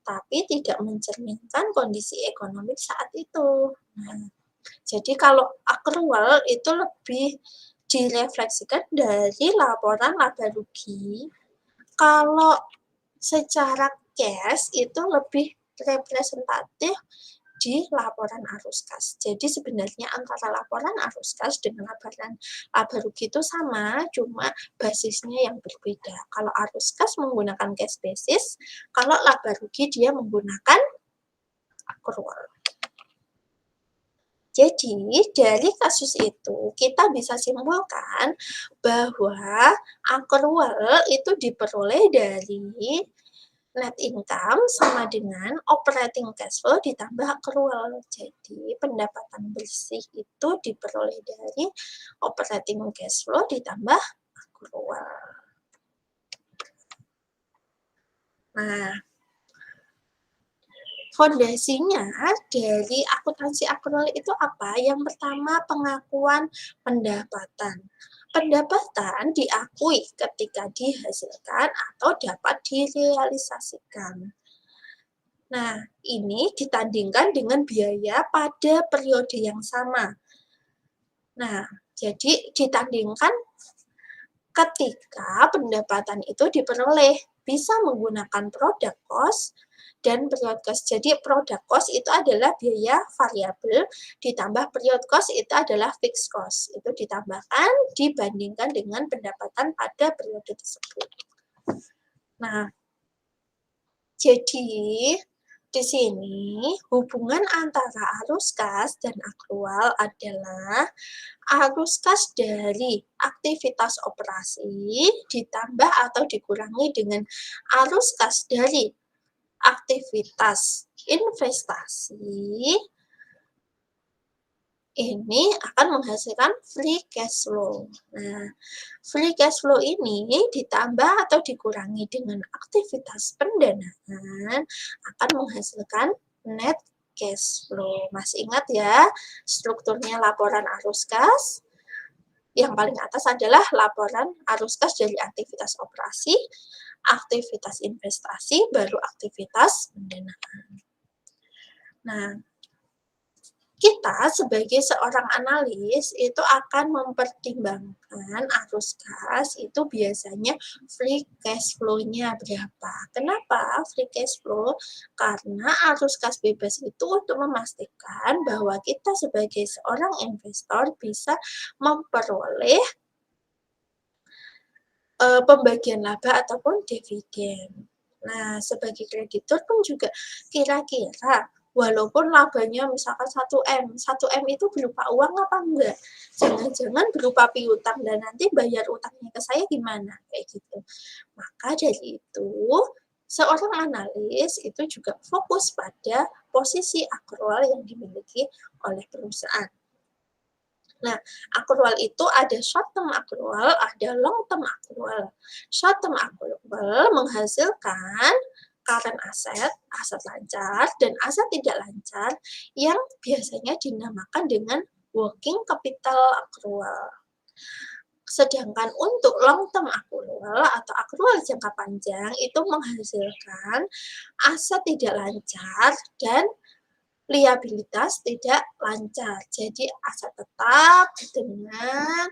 tapi tidak mencerminkan kondisi ekonomi saat itu. Nah, jadi kalau accrual itu lebih direfleksikan dari laporan laba rugi. Kalau secara cash itu lebih representatif di laporan arus kas. Jadi sebenarnya antara laporan arus kas dengan laporan laba rugi itu sama, cuma basisnya yang berbeda. Kalau arus kas menggunakan cash basis, kalau laba rugi dia menggunakan accrual. Jadi, dari kasus itu kita bisa simpulkan bahwa accrual itu diperoleh dari net income sama dengan operating cash flow ditambah accrual. Jadi, pendapatan bersih itu diperoleh dari operating cash flow ditambah accrual. Nah, fondasinya dari akuntansi accrual itu apa? Yang pertama, pengakuan pendapatan. Pendapatan diakui ketika dihasilkan atau dapat direalisasikan. Nah, ini ditandingkan dengan biaya pada periode yang sama. Nah, jadi ditandingkan ketika pendapatan itu diperoleh bisa menggunakan product cost dan period cost. Jadi product cost itu adalah biaya variabel ditambah period cost itu adalah fixed cost. Itu ditambahkan dibandingkan dengan pendapatan pada periode tersebut. Nah, jadi di sini hubungan antara arus kas dan accrual adalah arus kas dari aktivitas operasi ditambah atau dikurangi dengan arus kas dari aktivitas investasi, ini akan menghasilkan free cash flow. Nah, free cash flow ini ditambah atau dikurangi dengan aktivitas pendanaan akan menghasilkan net cash flow. Masih ingat ya, strukturnya laporan arus kas. Yang paling atas adalah laporan arus kas dari aktivitas operasi, aktivitas investasi, baru aktivitas pendanaan. Nah, kita sebagai seorang analis itu akan mempertimbangkan arus kas itu biasanya free cash flow-nya berapa. Kenapa free cash flow? Karena arus kas bebas itu untuk memastikan bahwa kita sebagai seorang investor bisa memperoleh pembagian laba ataupun dividen. Nah, sebagai kreditur pun juga kira-kira walaupun labanya misalkan 1M, 1M itu berupa uang apa enggak? Jangan-jangan berupa piutang dan nanti bayar utangnya ke saya gimana? Kayak gitu. Maka dari itu, seorang analis itu juga fokus pada posisi akrual yang dimiliki oleh perusahaan. Nah, akrual itu ada short term akrual, ada long term akrual. Short term akrual menghasilkan current aset, aset lancar, dan aset tidak lancar yang biasanya dinamakan dengan working capital akrual. Sedangkan untuk long term akrual atau akrual jangka panjang itu menghasilkan aset tidak lancar dan liabilitas tidak lancar. Jadi aset tetap dengan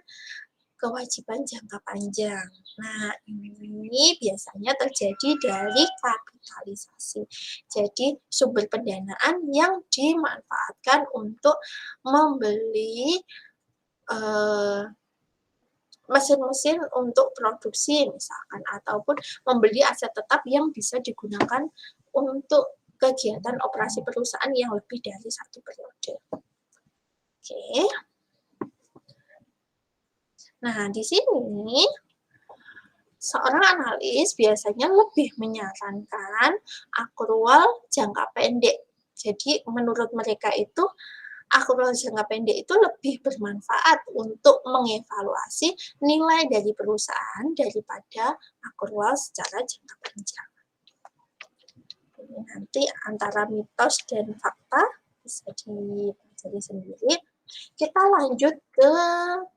kewajiban jangka panjang. Nah, ini biasanya terjadi dari kapitalisasi. Jadi sumber pendanaan yang dimanfaatkan untuk membeli mesin-mesin untuk produksi misalkan, ataupun membeli aset tetap yang bisa digunakan untuk kegiatan operasi perusahaan yang lebih dari satu periode. Oke. Nah, di sini seorang analis biasanya lebih menyarankan akrual jangka pendek. Jadi menurut mereka itu akrual jangka pendek itu lebih bermanfaat untuk mengevaluasi nilai dari perusahaan daripada akrual secara jangka panjang. Ini nanti antara mitos dan fakta bisa dipelajari sendiri. Kita lanjut ke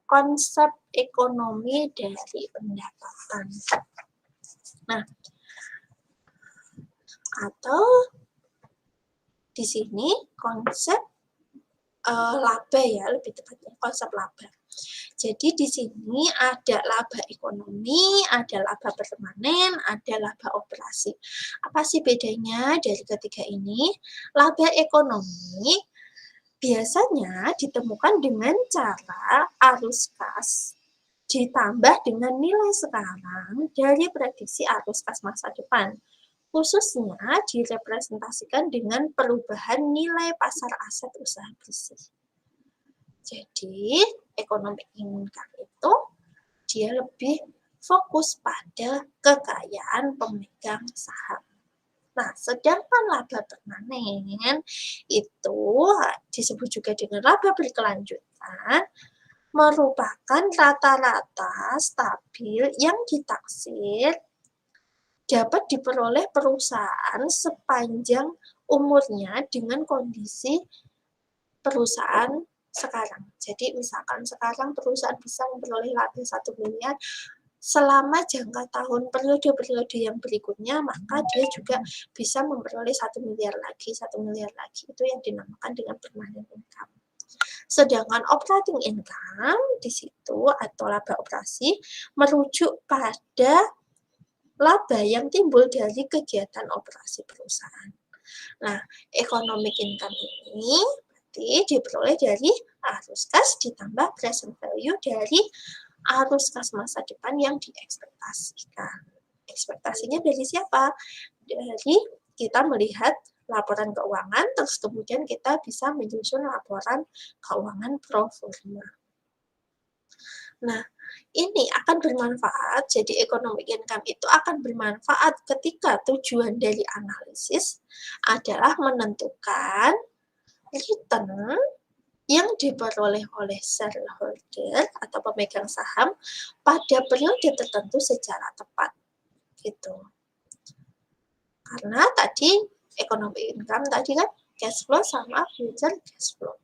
konsep ekonomi dari pendapatan. Nah, atau di sini konsep laba ya, lebih tepatnya konsep laba. Jadi di sini ada laba ekonomi, ada laba permanen, ada laba operasi. Apa sih bedanya dari ketiga ini? Laba ekonomi biasanya ditemukan dengan cara arus kas ditambah dengan nilai sekarang dari prediksi arus kas masa depan. Khususnya direpresentasikan dengan perubahan nilai pasar aset usaha bersih. Jadi, economic income itu dia lebih fokus pada kekayaan pemegang saham. Nah, sedangkan laba permanen itu disebut juga dengan laba berkelanjutan, merupakan rata-rata stabil yang ditaksir dapat diperoleh perusahaan sepanjang umurnya dengan kondisi perusahaan sekarang. Jadi misalkan sekarang perusahaan bisa memperoleh laba 1 miliar, selama jangka tahun periode-periode yang berikutnya, maka dia juga bisa memperoleh 1 miliar lagi, 1 miliar lagi. Itu yang dinamakan dengan permanent income. Sedangkan operating income di situ atau laba operasi merujuk pada laba yang timbul dari kegiatan operasi perusahaan. Nah, economic income ini berarti diperoleh dari arus kas ditambah present value dari arus kas masa depan yang diekspektasikan. Ekspektasinya dari siapa? Dari kita melihat laporan keuangan, terus kemudian kita bisa menyusun laporan keuangan pro forma. Nah, ini akan bermanfaat, jadi economic income itu akan bermanfaat ketika tujuan dari analisis adalah menentukan return yang diperoleh oleh shareholder atau pemegang saham pada periode tertentu secara tepat. Gitu. Karena tadi economic income tadi kan cash flow sama future cash flow.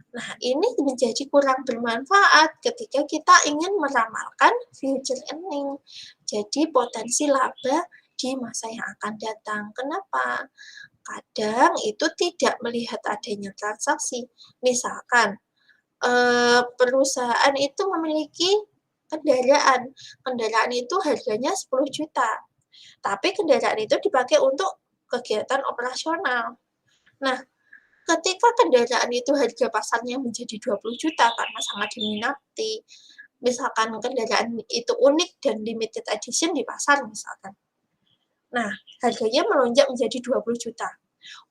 Nah, ini menjadi kurang bermanfaat ketika kita ingin meramalkan future earning. Jadi potensi laba di masa yang akan datang. Kenapa? Kadang itu tidak melihat adanya transaksi. Misalkan perusahaan itu memiliki kendaraan. Kendaraan itu harganya 10 juta. Tapi kendaraan itu dipakai untuk kegiatan operasional. Nah, ketika kendaraan itu harga pasarnya menjadi 20 juta karena sangat diminati, Misalkan kendaraan itu unik dan limited edition di pasar misalkan. Nah, harganya melonjak menjadi 20 juta.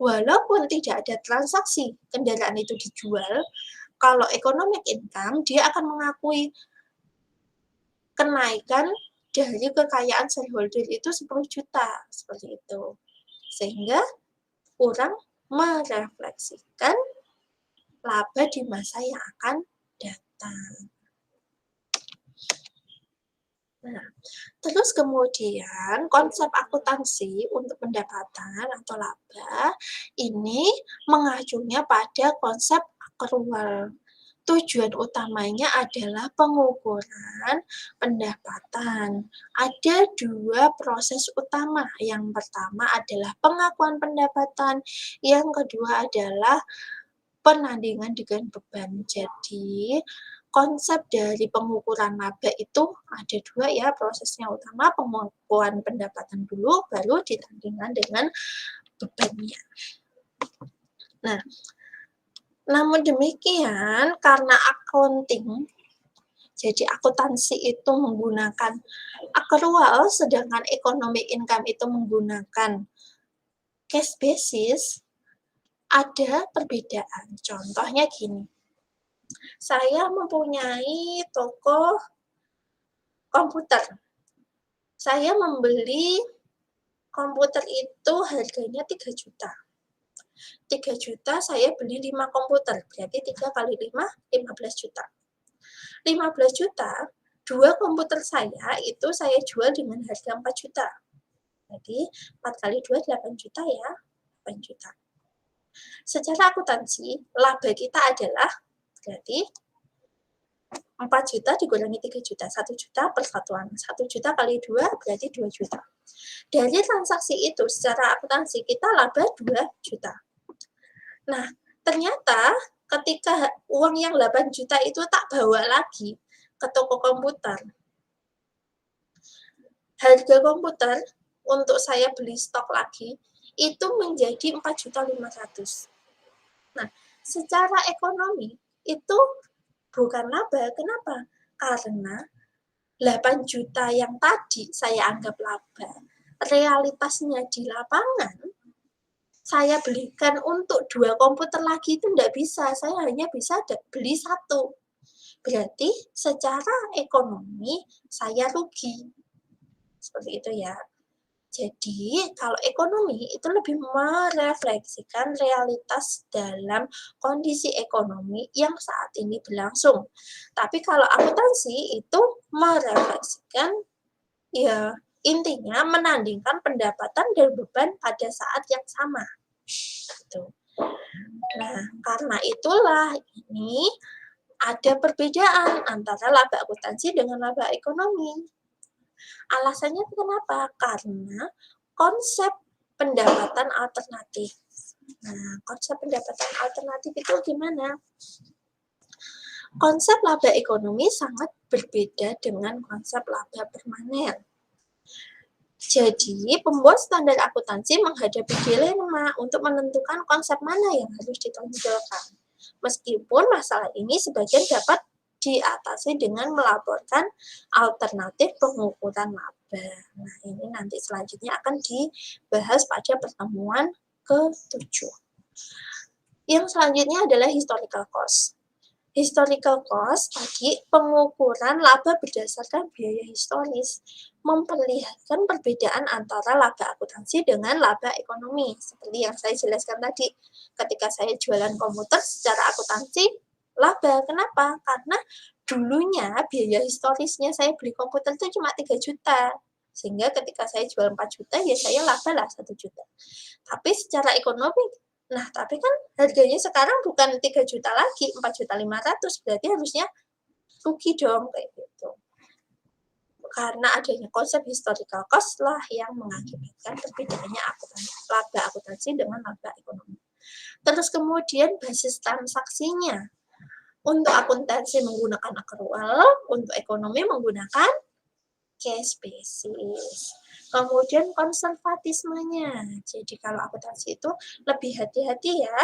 Walaupun tidak ada transaksi kendaraan itu dijual, kalau economic income dia akan mengakui kenaikan dari kekayaan shareholder itu 10 juta, seperti itu. Sehingga orang merefleksikan laba di masa yang akan datang. Nah, terus kemudian konsep akuntansi untuk pendapatan atau laba ini mengacunya pada konsep akrual. Tujuan utamanya adalah pengukuran pendapatan. Ada dua proses utama. Yang pertama adalah pengakuan pendapatan, yang kedua adalah penandingan dengan beban. Jadi, konsep dari pengukuran laba itu ada dua ya, prosesnya utama pengukuran pendapatan dulu, baru ditandingkan dengan bebannya. Nah, namun demikian, karena accounting, jadi akuntansi itu menggunakan akrual, sedangkan economic income itu menggunakan cash basis, ada perbedaan. Contohnya gini, saya mempunyai toko komputer. Saya membeli komputer itu harganya 3 juta. 3 juta saya beli 5 komputer, berarti 3 kali 5, 15 juta. 15 juta, 2 komputer saya itu saya jual dengan harga 4 juta. Jadi 4 kali 2, 8 juta ya, 8 juta. Secara akuntansi, laba kita adalah berarti 4 juta dikurangi 3 juta, 1 juta persatuan. 1 juta kali 2 berarti 2 juta. Dari transaksi itu secara akuntansi kita laba 2 juta. Nah, ternyata ketika uang yang 8 juta itu tak bawa lagi ke toko komputer, harga komputer untuk saya beli stok lagi itu menjadi 4.500.000. Nah, secara ekonomi itu bukan laba. Kenapa? Karena 8 juta yang tadi saya anggap laba, realitasnya di lapangan saya belikan untuk 2 komputer lagi itu tidak bisa, saya hanya bisa beli 1. Berarti secara ekonomi saya rugi. Seperti itu ya. Jadi, kalau ekonomi itu lebih merefleksikan realitas dalam kondisi ekonomi yang saat ini berlangsung. Tapi kalau akuntansi itu merefleksikan, ya intinya menandingkan pendapatan dan beban pada saat yang sama. Gitu. Nah, karena itulah ini ada perbedaan antara laba akuntansi dengan laba ekonomi. Alasannya kenapa? Karena konsep pendapatan alternatif. Nah, konsep pendapatan alternatif itu gimana? Konsep laba ekonomi sangat berbeda dengan konsep laba permanen. Jadi, pembuat standar akuntansi menghadapi dilema untuk menentukan konsep mana yang harus ditonjolkan. Meskipun masalah ini sebagian dapat diatasi dengan melaporkan alternatif pengukuran laba. Nah, ini nanti selanjutnya akan dibahas pada pertemuan ke-7. Yang selanjutnya adalah historical cost. Historical cost tadi pengukuran laba berdasarkan biaya historis, memperlihatkan perbedaan antara laba akuntansi dengan laba ekonomi. Seperti yang saya jelaskan tadi, ketika saya jualan komputer secara akuntansi, laba. Kenapa? Karena dulunya biaya historisnya saya beli komputer itu cuma 3 juta. Sehingga ketika saya jual 4 juta, ya saya laba lah 1 juta. Tapi secara ekonomi, nah tapi kan harganya sekarang bukan 3 juta lagi, 4.500.000, berarti harusnya rugi dong, kayak gitu. Karena adanya konsep historical cost lah yang mengakibatkan perbedaannya laba akuntansi dengan laba ekonomi. Terus kemudian basis transaksinya. Untuk akuntansi menggunakan akrual, untuk ekonomi menggunakan cash basis. Kemudian konservatismenya. Jadi kalau akuntansi itu lebih hati-hati ya.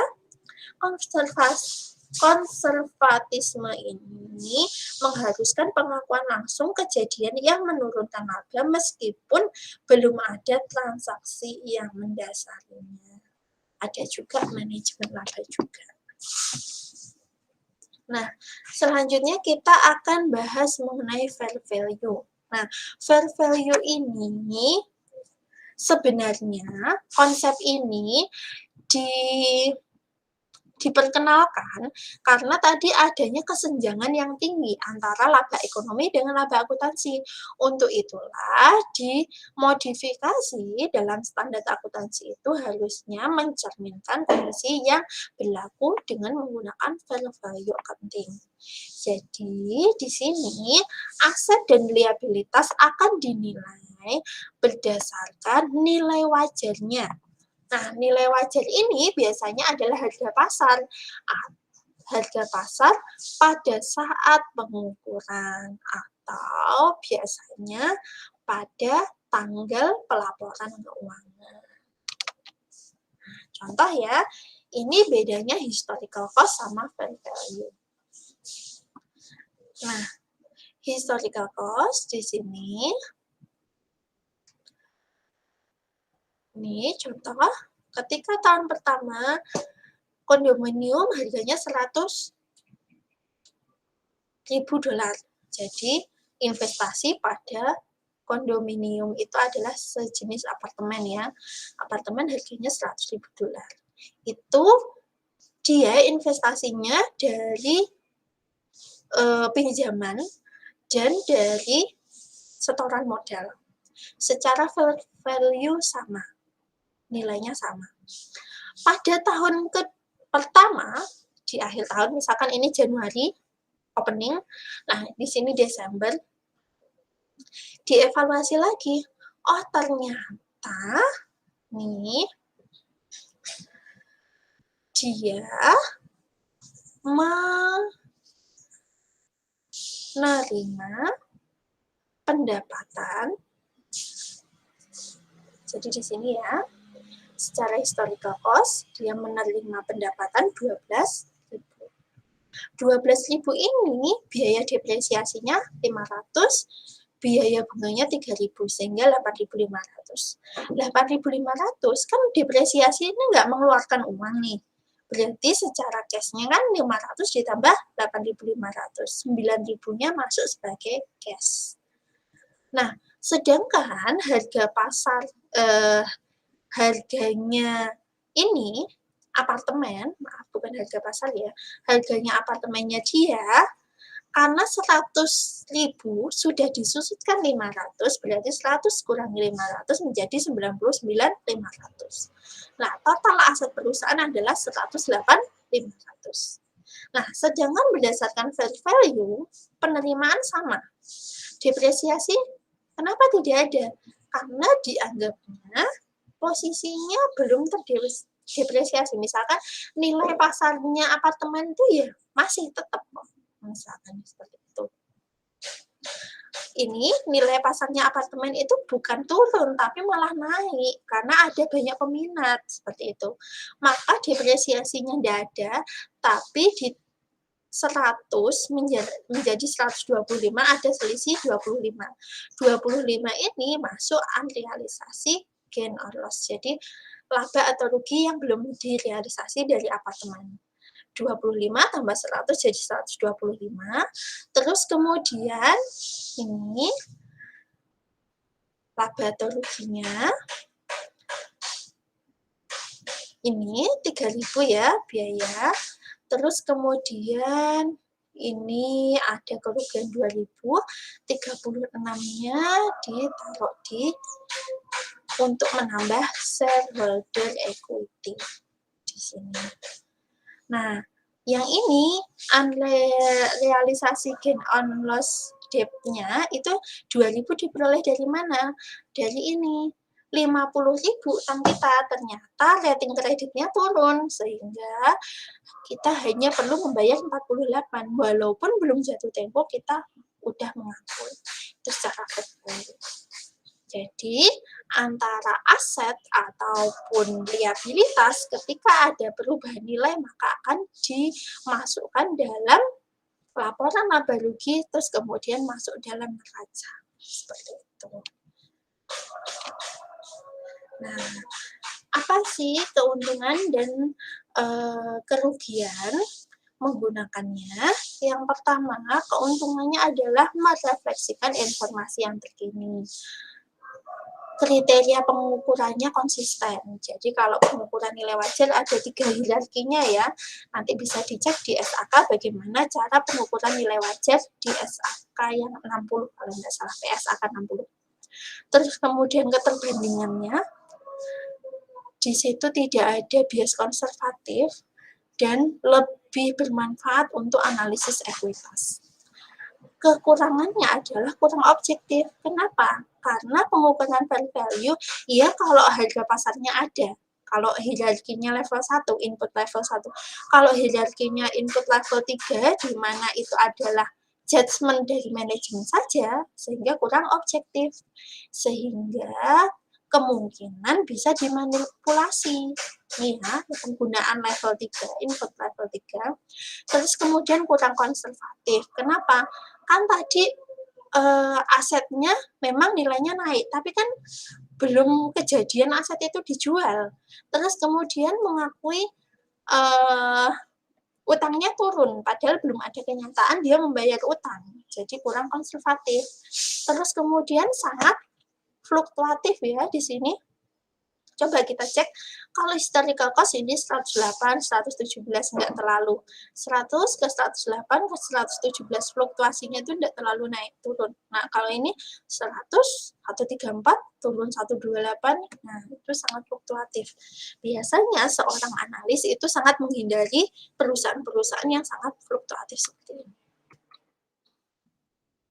Konservatisme ini mengharuskan pengakuan langsung kejadian yang menurunkan laba meskipun belum ada transaksi yang mendasarinya. Ada juga manajemen laba juga. Nah, selanjutnya kita akan bahas mengenai fair value. Nah, fair value ini sebenarnya konsep ini diperkenalkan karena tadi adanya kesenjangan yang tinggi antara laba ekonomi dengan laba akuntansi. Untuk itulah dimodifikasi dalam standar akuntansi itu harusnya mencerminkan kondisi yang berlaku dengan menggunakan fair value accounting. Jadi di sini aset dan liabilitas akan dinilai berdasarkan nilai wajarnya. Nah, nilai wajar ini biasanya adalah harga pasar. Harga pasar pada saat pengukuran atau biasanya pada tanggal pelaporan keuangan. Contoh ya, ini bedanya historical cost sama fair value. Nah, historical cost di sini ini contoh, ketika tahun pertama kondominium harganya $100.000. Jadi investasi pada kondominium itu adalah sejenis apartemen ya. Apartemen harganya $100.000. Itu dia investasinya dari pinjaman dan dari setoran modal. Secara value sama. Nilainya sama. Pada tahun pertama, di akhir tahun, misalkan ini Januari, opening, nah di sini Desember, dievaluasi lagi. Oh ternyata, nih, dia menerima pendapatan, jadi di sini ya, secara historical cost, dia menerima pendapatan 12.000. 12.000 ini biaya depresiasinya 500, biaya bunganya 3.000, sehingga 8.500. 8.500 kan depresiasi ini nggak mengeluarkan uang nih. Berarti secara cash-nya kan 500 ditambah 8.500. 9.000-nya masuk sebagai cash. Nah, sedangkan harga pasar harganya ini apartemen, maaf bukan harga pasar ya, harganya apartemennya dia karena 100.000 sudah disusutkan 500, berarti 100 kurangi 500 menjadi 99.500. Nah, total aset perusahaan adalah 108.500. Nah, sedangkan berdasarkan fair value, penerimaan sama. Depresiasi kenapa tidak ada? Karena dianggapnya posisinya belum terdepresiasi. Misalkan nilai pasarnya apartemen itu ya masih tetap, misalkan seperti itu. Ini nilai pasarnya apartemen itu bukan turun, tapi malah naik karena ada banyak peminat seperti itu. Maka depresiasinya tidak ada, tapi di 100 menjadi 125 ada selisih 25. 25 ini masuk unrealisasi gain or loss. Jadi laba atau rugi yang belum direalisasi dari apartemen. 25 tambah 100 jadi 125. Terus kemudian ini laba atau ruginya ini 3.000 ya biaya. Terus kemudian ini ada kerugian 2.000, 36-nya ditaruh untuk menambah shareholder equity di sini. Nah, yang ini realisasi gain on loss debt-nya itu 2.000 diperoleh dari mana? Dari ini. 50.000 utang kita, ternyata rating kreditnya turun sehingga kita hanya perlu membayar 48 walaupun belum jatuh tempo kita udah mengakui itu secara value. Jadi antara aset ataupun liabilitas, ketika ada perubahan nilai maka akan dimasukkan dalam laporan laba rugi, terus kemudian masuk dalam neraca. Seperti itu. Nah, apa sih keuntungan dan kerugian menggunakannya? Yang pertama, keuntungannya adalah merefleksikan informasi yang terkini. Kriteria pengukurannya konsisten. Jadi kalau pengukuran nilai wajar ada 3 hierarkinya ya. Nanti bisa dicek di SAK bagaimana cara pengukuran nilai wajar di SAK yang 60 kalau tidak salah, PSAK 60. Terus kemudian keterbandingannya, di situ tidak ada bias konservatif dan lebih bermanfaat untuk analisis ekuitas. Kekurangannya adalah kurang objektif. Kenapa? Karena pengukuran fair value, ya kalau harga pasarnya ada. Kalau hierarkinya level 1, input level 1. Kalau hierarkinya input level 3, di mana itu adalah judgement dari manajemen saja, sehingga kurang objektif. Sehingga kemungkinan bisa dimanipulasi. Ya, penggunaan level 3, input level 3. Terus kemudian kurang konservatif. Kenapa? Kan tadi asetnya memang nilainya naik, tapi kan belum kejadian aset itu dijual. Terus kemudian mengakui utangnya turun, padahal belum ada kenyataan dia membayar utang. Jadi kurang konservatif. Terus kemudian sangat fluktuatif ya di sini. Coba kita cek, kalau historical cost ini 108, 117 enggak terlalu. 100 ke 108 ke 117 fluktuasinya itu enggak terlalu naik turun. Nah, kalau ini 100, 134 turun 128, nah itu sangat fluktuatif. Biasanya seorang analis itu sangat menghindari perusahaan-perusahaan yang sangat fluktuatif seperti ini.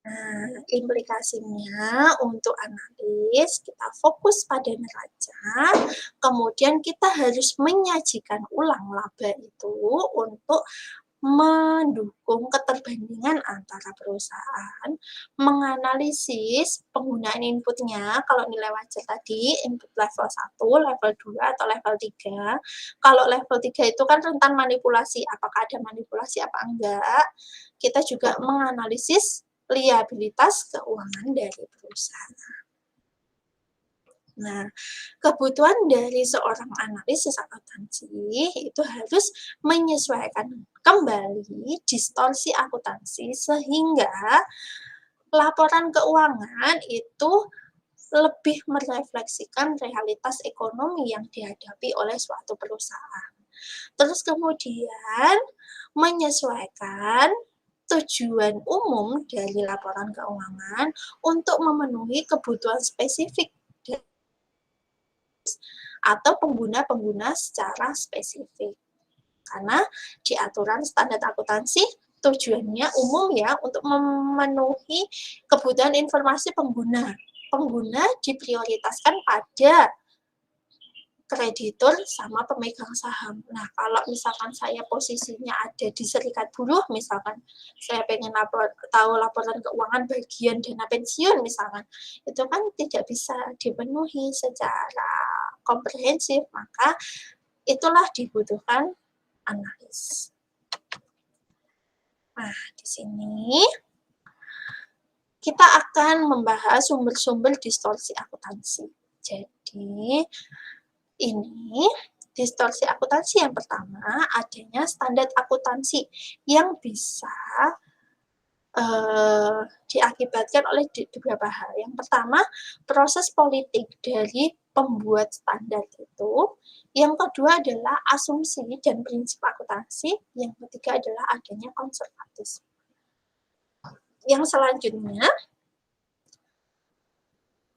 Nah, implikasinya untuk analis, kita fokus pada neraca, kemudian kita harus menyajikan ulang laba itu untuk mendukung keterbandingan antara perusahaan, menganalisis penggunaan inputnya, kalau nilai wajar tadi, input level 1, level 2, atau level 3. Kalau level 3 itu kan rentan manipulasi, apakah ada manipulasi apa enggak. Kita juga menganalisis liabilitas keuangan dari perusahaan. Nah, kebutuhan dari seorang analisis akuntansi itu harus menyesuaikan kembali distorsi akuntansi sehingga laporan keuangan itu lebih merefleksikan realitas ekonomi yang dihadapi oleh suatu perusahaan. Terus kemudian menyesuaikan tujuan umum dari laporan keuangan untuk memenuhi kebutuhan spesifik atau pengguna-pengguna secara spesifik. Karena di aturan standar akuntansi tujuannya umum ya untuk memenuhi kebutuhan informasi pengguna. Pengguna diprioritaskan pada kreditur sama pemegang saham. Nah, kalau misalkan saya posisinya ada di serikat buruh, misalkan saya pengen tahu laporan keuangan bagian dana pensiun misalkan, itu kan tidak bisa dipenuhi secara komprehensif, maka itulah dibutuhkan analis. Nah, di sini kita akan membahas sumber-sumber distorsi akuntansi. Jadi, ini distorsi akuntansi yang pertama adanya standar akuntansi yang bisa diakibatkan oleh beberapa hal. Yang pertama, proses politik dari pembuat standar itu. Yang kedua adalah asumsi dan prinsip akuntansi. Yang ketiga adalah adanya konservatisme. Yang selanjutnya,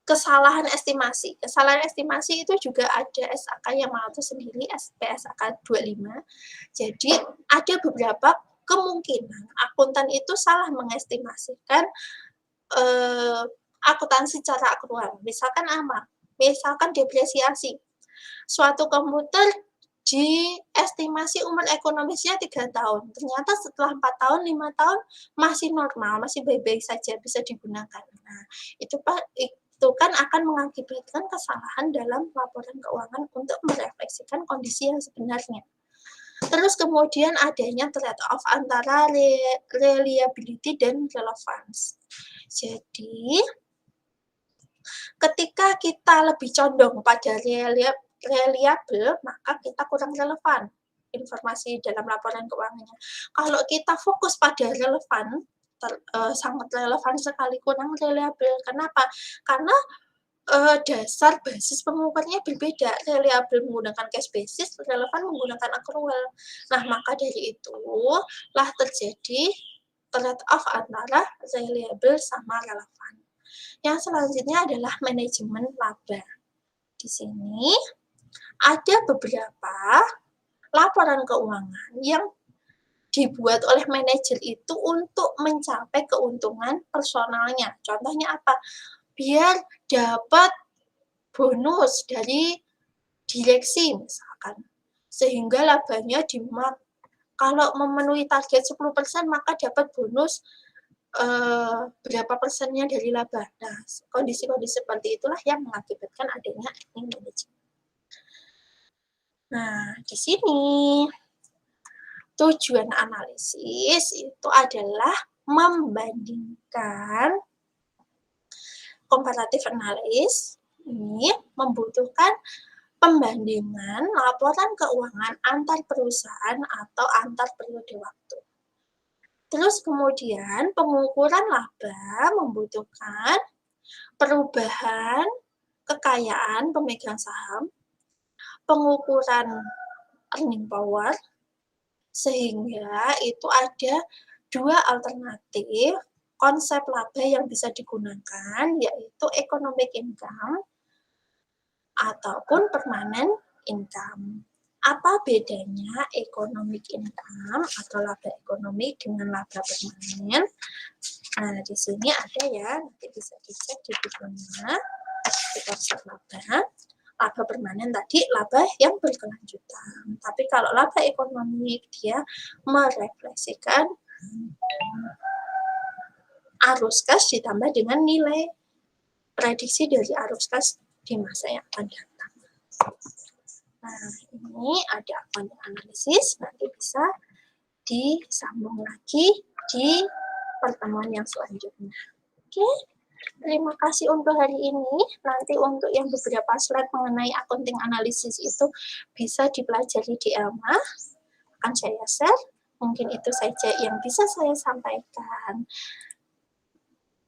kesalahan estimasi. Kesalahan estimasi itu juga ada SAK yang mengatur sendiri, PSAK 25. Jadi ada beberapa kemungkinan akuntan itu salah mengestimasikan akuntansi secara aktual. Misalkan apa? Misalkan depresiasi. Suatu komputer diestimasi umur ekonomisnya 3 tahun. Ternyata setelah 4 tahun, 5 tahun masih normal, masih baik-baik saja bisa digunakan. Nah, itu itu kan akan mengakibatkan kesalahan dalam laporan keuangan untuk merefleksikan kondisi yang sebenarnya. Terus kemudian adanya trade-off antara reliability dan relevance. Jadi, ketika kita lebih condong pada reliable, maka kita kurang relevan informasi dalam laporan keuangannya. Kalau kita fokus pada relevan, sangat relevan sekali, kurang reliable. Kenapa? Karena dasar basis pengukurnya berbeda. Reliable menggunakan cash basis, relevan menggunakan accrual. Nah, maka dari itu lah terjadi trade-off antara reliable sama relevan. Yang selanjutnya adalah manajemen laba. Di sini ada beberapa laporan keuangan yang dibuat oleh manajer itu untuk mencapai keuntungan personalnya. Contohnya apa? Biar dapat bonus dari direksi misalkan, sehingga labanya kalau memenuhi target 10% maka dapat bonus berapa persennya dari laba. Nah, kondisi-kondisi seperti itulah yang mengakibatkan adanya earning management. Nah, di sini tujuan analisis itu adalah membandingkan comparative analysis. Ini membutuhkan pembandingan laporan keuangan antar perusahaan atau antar periode waktu. Terus kemudian pengukuran laba membutuhkan perubahan kekayaan pemegang saham, pengukuran earning power, sehingga itu ada dua alternatif konsep laba yang bisa digunakan, yaitu economic income ataupun permanent income. Apa bedanya economic income atau laba ekonomi dengan laba permanen? Nah, di sini ada ya, nanti bisa dicek di bukunya, di konsep laba. Laba permanen tadi laba yang berkelanjutan. Tapi kalau laba ekonomi dia merefleksikan arus kas ditambah dengan nilai prediksi dari arus kas di masa yang akan datang. Nah, ini ada accounting analisis, nanti bisa disambung lagi di pertemuan yang selanjutnya. Oke, terima kasih untuk hari ini. Nanti untuk yang beberapa slide mengenai accounting analisis itu bisa dipelajari di Elma. Akan saya share. Mungkin itu saja yang bisa saya sampaikan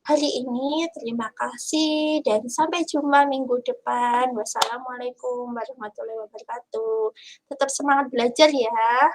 hari ini. Terima kasih dan sampai jumpa minggu depan. Wassalamualaikum warahmatullahi wabarakatuh. Tetap semangat belajar ya.